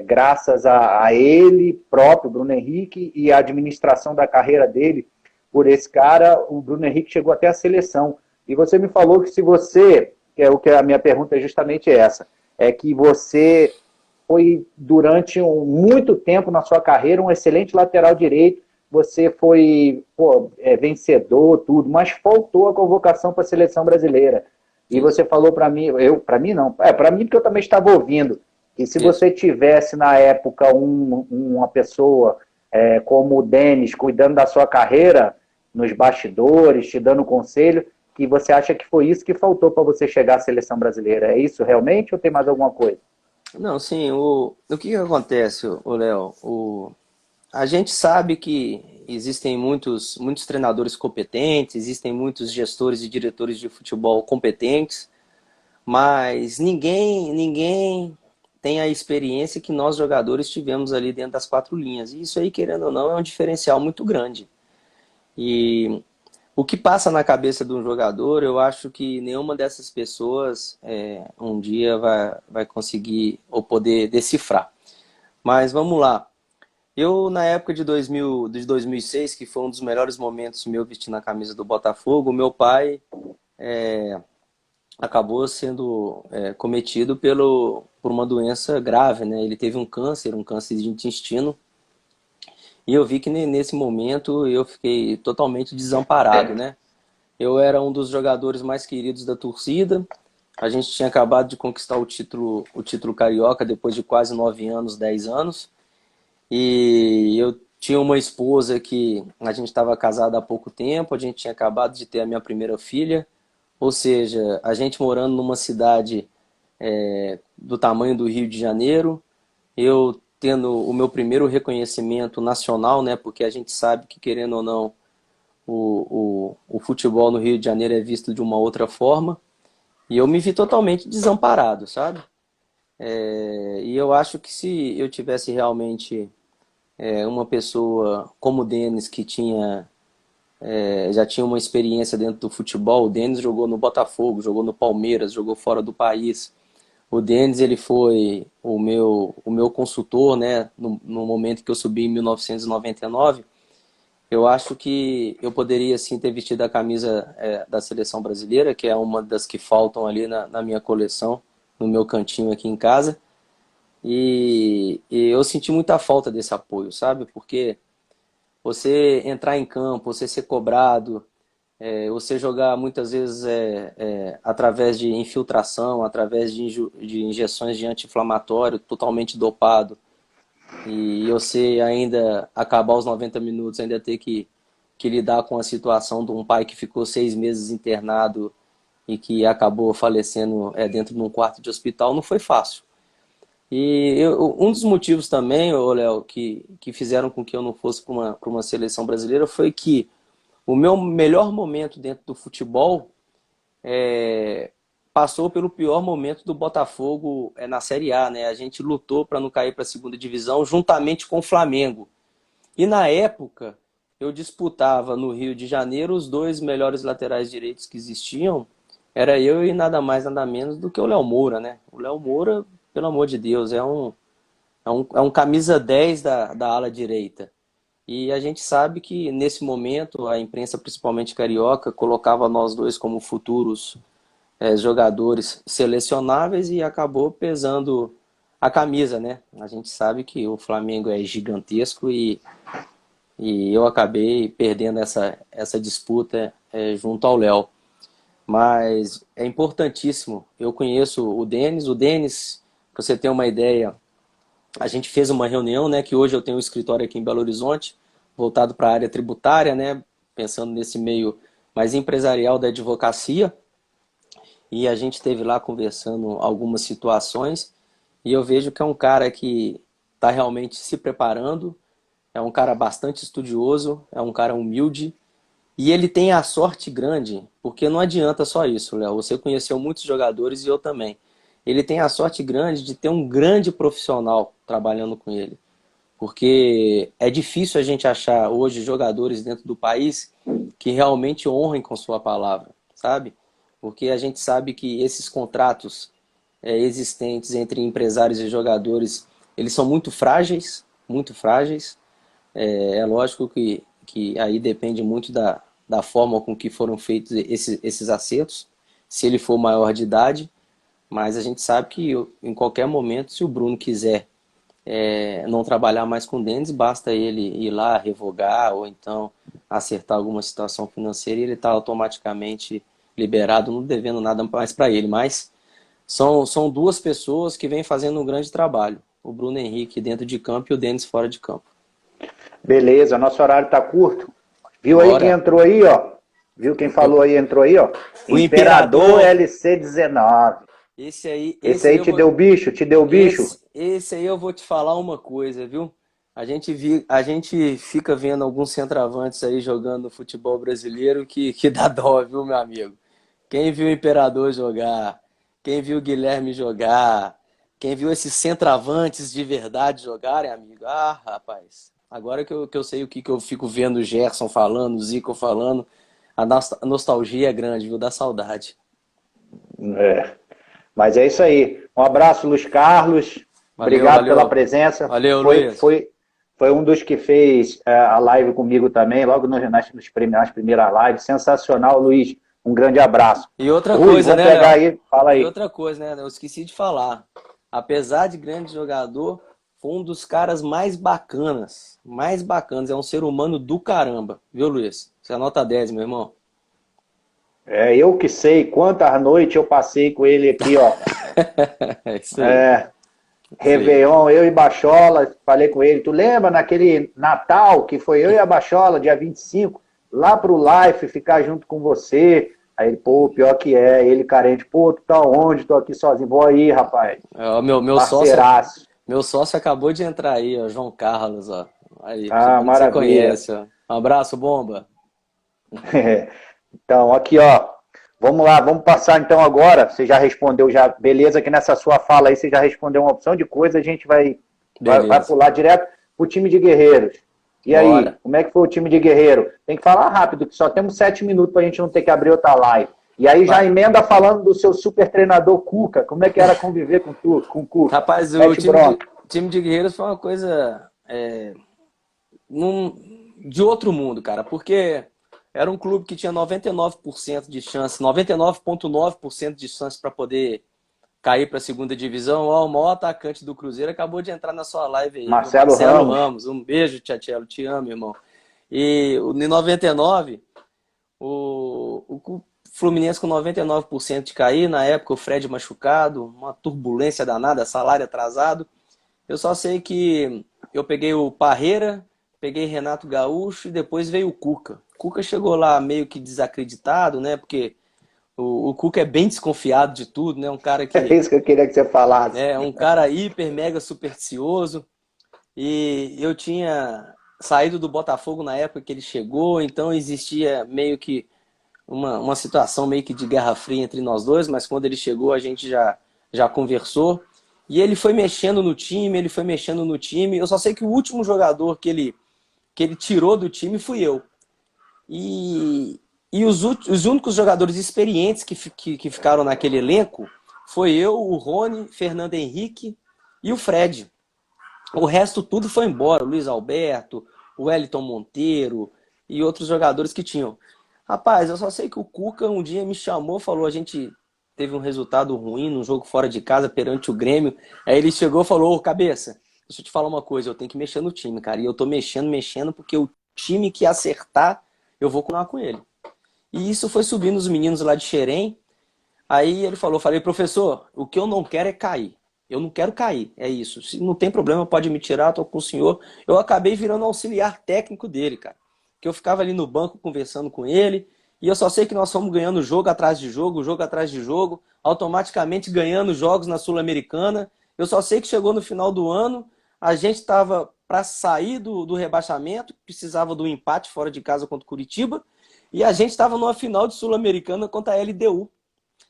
graças a ele próprio, Bruno Henrique, e a administração da carreira dele, por esse cara, o Bruno Henrique chegou até a seleção. E você me falou que se você, que é o que a minha pergunta é justamente essa, é que você foi durante muito tempo na sua carreira um excelente lateral direito, você foi vencedor, tudo, mas faltou a convocação para a seleção brasileira. E Isso, você falou para mim, para mim não, para mim porque eu também estava ouvindo, que se isso. você tivesse na época uma pessoa como o Denis, cuidando da sua carreira nos bastidores, te dando conselho, que você acha que foi isso que faltou para você chegar à seleção brasileira? É isso realmente ou tem mais alguma coisa? Não, sim, o que que acontece, o Léo? A gente sabe que existem muitos treinadores competentes, existem muitos gestores e diretores de futebol competentes, mas ninguém tem a experiência que nós jogadores tivemos ali dentro das quatro linhas. E isso aí, querendo ou não, é um diferencial muito grande. E o que passa na cabeça de um jogador, eu acho que nenhuma dessas pessoas um dia vai conseguir ou poder decifrar. Mas vamos lá. Eu, na época de 2006, que foi um dos melhores momentos meu vestindo a camisa do Botafogo, meu pai acabou sendo cometido por uma doença grave, né? Ele teve um câncer de intestino, e eu vi que nesse momento eu fiquei totalmente desamparado, né? Eu era um dos jogadores mais queridos da torcida. A gente tinha acabado de conquistar o título carioca depois de quase 9 anos, 10 anos. E eu tinha uma esposa que a gente estava casado há pouco tempo, a gente tinha acabado de ter a minha primeira filha. Ou seja, a gente morando numa cidade do tamanho do Rio de Janeiro, eu tendo o meu primeiro reconhecimento nacional, né? Porque a gente sabe que, querendo ou não, o futebol no Rio de Janeiro é visto de uma outra forma. E eu me vi totalmente desamparado, sabe? E eu acho que se eu tivesse realmente uma pessoa como o Denis, que já tinha uma experiência dentro do futebol. O Denis jogou no Botafogo, jogou no Palmeiras, jogou fora do país. O Denis, ele foi o meu consultor, né, no momento que eu subi em 1999. Eu acho que eu poderia sim ter vestido a camisa da seleção brasileira, que é uma das que faltam ali na minha coleção, no meu cantinho aqui em casa. E eu senti muita falta desse apoio, sabe? Porque você entrar em campo, você ser cobrado, você jogar muitas vezes através de infiltração, através de injeções de anti-inflamatório totalmente dopado, e você ainda acabar os 90 minutos, ainda ter que lidar com a situação de um pai que ficou 6 meses internado e que acabou falecendo dentro de um quarto de hospital, não foi fácil. Um dos motivos também, ô Léo, que fizeram com que eu não fosse para uma seleção brasileira foi que o meu melhor momento dentro do futebol passou pelo pior momento do Botafogo na Série A, né? A gente lutou para não cair para a segunda divisão juntamente com o Flamengo. E na época eu disputava no Rio de Janeiro os dois melhores laterais direitos que existiam. Era eu e nada mais nada menos do que o Léo Moura, né? O Léo Moura, pelo amor de Deus, é um camisa 10 da ala direita. E a gente sabe que nesse momento a imprensa, principalmente carioca, colocava nós dois como futuros jogadores selecionáveis e acabou pesando a camisa, né? A gente sabe que o Flamengo é gigantesco e eu acabei perdendo essa disputa junto ao Léo. Mas é importantíssimo. Eu conheço o Denis. O Denis, para você ter uma ideia, a gente fez uma reunião, né? Que hoje eu tenho um escritório aqui em Belo Horizonte, voltado para a área tributária, né? Pensando nesse meio mais empresarial da advocacia. E a gente esteve lá conversando algumas situações. E eu vejo que é um cara que está realmente se preparando. É um cara bastante estudioso, é um cara humilde. E ele tem a sorte grande, porque não adianta só isso, Léo. Você conheceu muitos jogadores e eu também. Ele tem a sorte grande de ter um grande profissional trabalhando com ele. Porque é difícil a gente achar hoje jogadores dentro do país que realmente honrem com sua palavra, sabe? Porque a gente sabe que esses contratos existentes entre empresários e jogadores, eles são muito frágeis, muito frágeis. É lógico que aí depende muito da forma com que foram feitos esses acertos, se ele for maior de idade, mas a gente sabe que em qualquer momento, se o Bruno quiser não trabalhar mais com o Denis, basta ele ir lá revogar ou então acertar alguma situação financeira e ele está automaticamente liberado, não devendo nada mais para ele. Mas são duas pessoas que vêm fazendo um grande trabalho, o Bruno Henrique dentro de campo e o Denis fora de campo. Beleza, nosso horário tá curto. Viu aí quem Bora. entrou aí, ó? Viu quem falou aí, entrou aí, ó? O Imperador Imperador, LC19. esse Esse aí aí eu te vou, deu bicho? Te deu bicho? esse aí eu vou te falar uma coisa, viu? A gente fica vendo alguns centroavantes aí jogando no futebol brasileiro que dá dó, viu, meu amigo? Quem viu o Imperador jogar, quem viu o Guilherme jogar, quem viu esses centroavantes de verdade jogarem, amigo? Ah, rapaz, agora que eu sei o que eu fico vendo o Gerson falando, o Zico falando, a nostalgia é grande, viu? Dá saudade. É. Mas é isso aí. Um abraço, Luiz Carlos. Valeu, Obrigado pela valeu. presença. Valeu, Foi, Luiz. foi, foi um dos que fez a live comigo também, logo nas primeiras lives. Sensacional, Luiz. Um grande abraço. E outra Rui, coisa, vamos né, pegar Léo? aí. Fala E aí. outra coisa, né? Eu esqueci de falar. Apesar de grande jogador, foi um dos caras mais bacanas. Mais bacanas. É um ser humano do caramba. Viu, Luiz? Você anota 10, meu irmão. É, eu que sei quantas noites eu passei com ele aqui, ó. É isso aí. Isso aí. Réveillon, eu e Bachola, falei com ele. Tu lembra naquele Natal que foi eu e a Bachola, dia 25, lá pro Life, ficar junto com você? Aí ele, pô, pior que é, ele carente, pô, tu tá onde? Tô aqui sozinho. Vou aí, rapaz. Ó, Parceiraço. meu sócio acabou de entrar aí, ó, João Carlos, ó. Aí, que Ah, bom que você maravilha. conhece, ó. Um abraço, bomba. Então, aqui, ó. Vamos lá, vamos passar então agora. Você já respondeu, já. Beleza, que nessa sua fala aí você já respondeu uma opção de coisa. A gente vai Beleza. pular direto pro time de guerreiros. E aí, Bora. como é que foi o time de guerreiro? Tem que falar rápido, que só temos 7 minutos pra gente não ter que abrir outra live. E aí já Vai. emenda falando do seu super treinador Cuca. Como é que era conviver com o Cuca? Rapaz, o Mete bronca. time de Guerreiros foi uma coisa de outro mundo, cara, porque era um clube que tinha 99% de chance, 99,9% de chance para poder cair para a segunda divisão. Ó, o maior atacante do Cruzeiro acabou de entrar na sua live aí, viu? Marcelo Marcelo Ramos. Ramos. Um beijo, Tchelo, te amo, irmão. E em 99, o Fluminense com 99% de cair, na época o Fred machucado, uma turbulência danada, salário atrasado. Eu só sei que eu peguei o Parreira, peguei Renato Gaúcho e depois veio o Cuca. O Cuca chegou lá meio que desacreditado, né? Porque o Cuca é bem desconfiado de tudo, né? É isso que eu queria que você falasse. Um cara hiper, mega supersticioso. E eu tinha saído do Botafogo na época que ele chegou, então existia meio que uma situação meio que de guerra fria entre nós dois, mas quando ele chegou a gente já conversou. E ele foi mexendo no time, ele foi mexendo no time. Eu só sei que o último jogador que ele tirou do time fui eu. E os únicos jogadores experientes que ficaram naquele elenco foi eu, o Rony, Fernando Henrique e o Fred. O resto tudo foi embora. O Luiz Alberto, o Wellington Monteiro e outros jogadores que tinham. Rapaz, eu só sei que o Cuca um dia me chamou, falou, a gente teve um resultado ruim num jogo fora de casa perante o Grêmio. Aí ele chegou e falou, ô cabeça, deixa eu te falar uma coisa, eu tenho que mexer no time, cara. E eu tô mexendo, porque o time que acertar, eu vou continuar com ele. E isso foi subindo os meninos lá de Xerém. Aí ele falou, falei, professor, o que eu não quero é cair. Eu não quero cair, é isso. Se não tem problema, pode me tirar, tô com o senhor. Eu acabei virando auxiliar técnico dele, cara. Que eu ficava ali no banco conversando com ele. E eu só sei que nós fomos ganhando jogo atrás de jogo, jogo atrás de jogo, automaticamente ganhando jogos na Sul-Americana. Eu só sei que chegou no final do ano, a gente estava para sair do rebaixamento, precisava do empate fora de casa contra o Curitiba, e a gente estava numa final de Sul-Americana contra a LDU.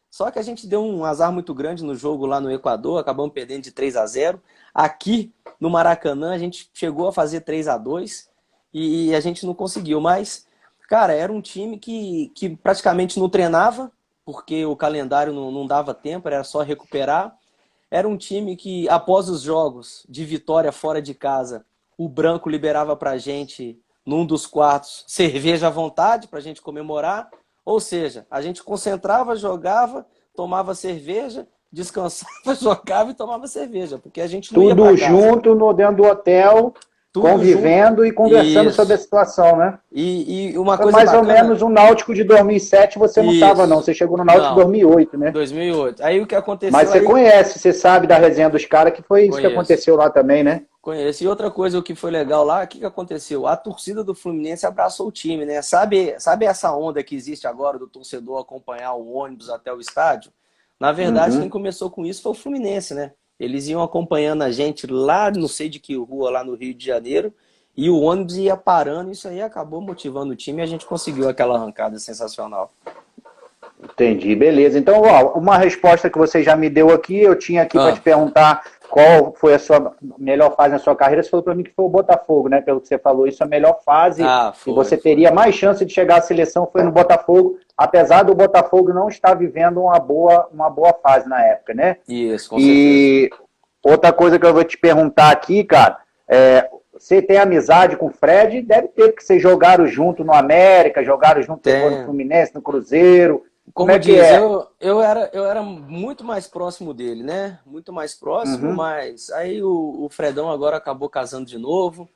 Só que a gente deu um azar muito grande no jogo lá no Equador, acabamos perdendo de 3-0. Aqui no Maracanã a gente chegou a fazer 3-2 e a gente não conseguiu. Mas, cara, era um time que praticamente não treinava, porque o calendário não dava tempo, era só recuperar. Era um time que, após os jogos de vitória fora de casa, o Branco liberava pra gente, num dos quartos, cerveja à vontade pra gente comemorar. Ou seja, a gente concentrava, jogava, tomava cerveja, descansava, jogava e tomava cerveja, porque a gente não ia Tudo para casa. junto dentro do hotel, Tudo convivendo junto. e conversando sobre a Isso. situação, né? E uma Foi coisa mais ou bacana. menos um Náutico de 2007, você não estava, não. Isso. Você chegou no Náutico em Não, 2008, né? 2008. Aí o que Mas aconteceu você aí? conhece, você sabe da resenha dos caras, que foi isso que Conheço. aconteceu lá também, né? Conheço. E outra coisa, o que foi legal lá, o que aconteceu? A torcida do Fluminense abraçou o time, né? Sabe essa onda que existe agora do torcedor acompanhar o ônibus até o estádio? Na verdade, quem Uhum. começou com isso foi o Fluminense, né? Eles iam acompanhando a gente lá, não sei de que rua, lá no Rio de Janeiro, e o ônibus ia parando, isso aí acabou motivando o time e a gente conseguiu aquela arrancada sensacional. Entendi, beleza. Então, ó, uma resposta que você já me deu aqui, eu tinha aqui para te Ah, perguntar qual foi a sua melhor fase na sua carreira. Você falou para mim que foi o Botafogo, né? Pelo que você falou, isso é a melhor fase e foi, você foi. teria mais chance de chegar à seleção foi no Botafogo, apesar do Botafogo não estar vivendo uma boa fase na época, né? Isso, com certeza. E outra coisa que eu vou te perguntar aqui, cara, você tem amizade com o Fred? Deve ter, porque vocês jogaram junto no América, jogaram junto depois no Tem. Fluminense, no Cruzeiro. Como Como é que diz, é? eu era muito mais próximo dele, né? Muito mais próximo, Uhum. mas aí o Fredão agora acabou casando de novo.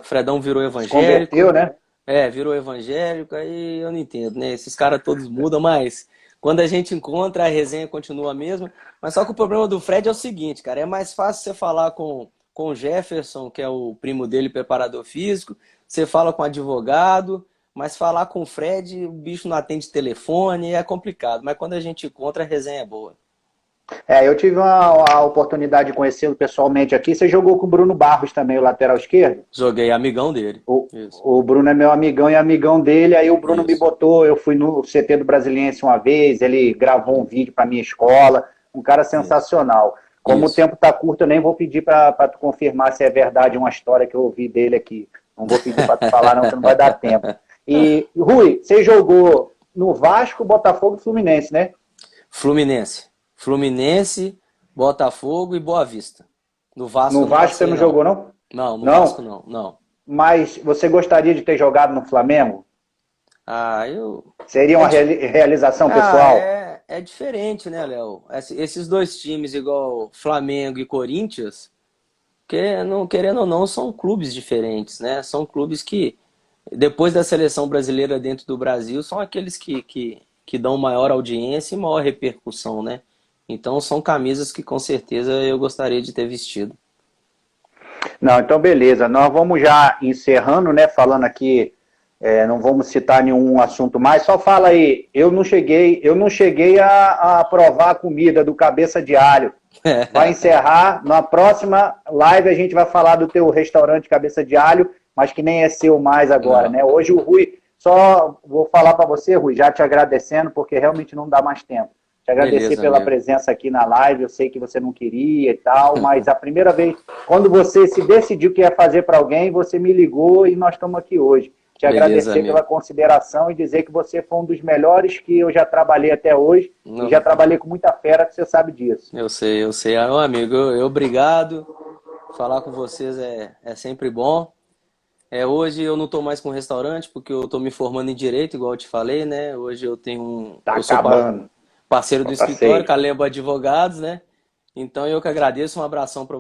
Fredão virou Se converteu, evangélico. né? É, virou evangélico, aí eu não entendo, né? Esses caras todos mudam, mas quando a gente encontra, a resenha continua a mesma. Mas só que o problema do Fred é o seguinte, cara, é mais fácil você falar com o Jefferson, que é o primo dele, preparador físico, você fala com advogado, mas falar com o Fred, o bicho não atende telefone, é complicado. Mas quando a gente encontra, a resenha é boa. Eu tive a oportunidade de conhecê-lo pessoalmente aqui. Você jogou com o Bruno Barros também, o lateral esquerdo? Joguei amigão dele. O, Isso, o Bruno é meu amigão e amigão dele. Aí o Bruno me isso, botou. Eu fui no CT do Brasiliense uma vez. Ele gravou um vídeo para minha escola. Um cara isso, sensacional. Como o isso. tempo está curto, eu nem vou pedir para tu confirmar se é verdade uma história que eu ouvi dele aqui. Não vou pedir para tu falar, não, que não vai dar tempo. E, Rui, você jogou no Vasco, Botafogo e Fluminense, né? Fluminense. Fluminense, Botafogo e Boa Vista. No Vasco No eu não Vasco você passei, não não. jogou, não? Não, no Vasco Não, não, não. mas você gostaria de ter jogado no Flamengo? Ah, eu. Seria É, uma realização pessoal? é diferente, né, Léo? Esses dois times, igual Flamengo e Corinthians, querendo ou não, são clubes diferentes, né? São clubes que, depois da seleção brasileira dentro do Brasil, são aqueles que dão maior audiência e maior repercussão, né? Então são camisas que com certeza eu gostaria de ter vestido. Não, então beleza. Nós vamos já encerrando, né? Falando aqui, não vamos citar nenhum assunto mais. Só fala aí. Eu não cheguei a provar a comida do cabeça de alho. Vai encerrar. Na próxima live a gente vai falar do teu restaurante Cabeça de Alho, mas que nem é seu mais agora, Não, né? Hoje o Rui, só vou falar para você, Rui, já te agradecendo, porque realmente não dá mais tempo. Te agradecer beleza, pela amigo. presença aqui na live. Eu sei que você não queria e tal, mas a primeira vez, quando você se decidiu que ia fazer para alguém, você me ligou e nós estamos aqui hoje. Te Beleza, agradecer pela amigo. consideração e dizer que você foi um dos melhores que eu já trabalhei até hoje e já Não, trabalhei com muita fera, que você sabe disso. eu sei. Ah, meu amigo, obrigado. Falar com vocês é sempre bom. Hoje eu não estou mais com restaurante porque eu estou me formando em direito, igual eu te falei, né? Hoje Tá eu sou acabando. parceiro do Falta escritório, seis. Calembo Advogados, né? Então eu que agradeço, um abração para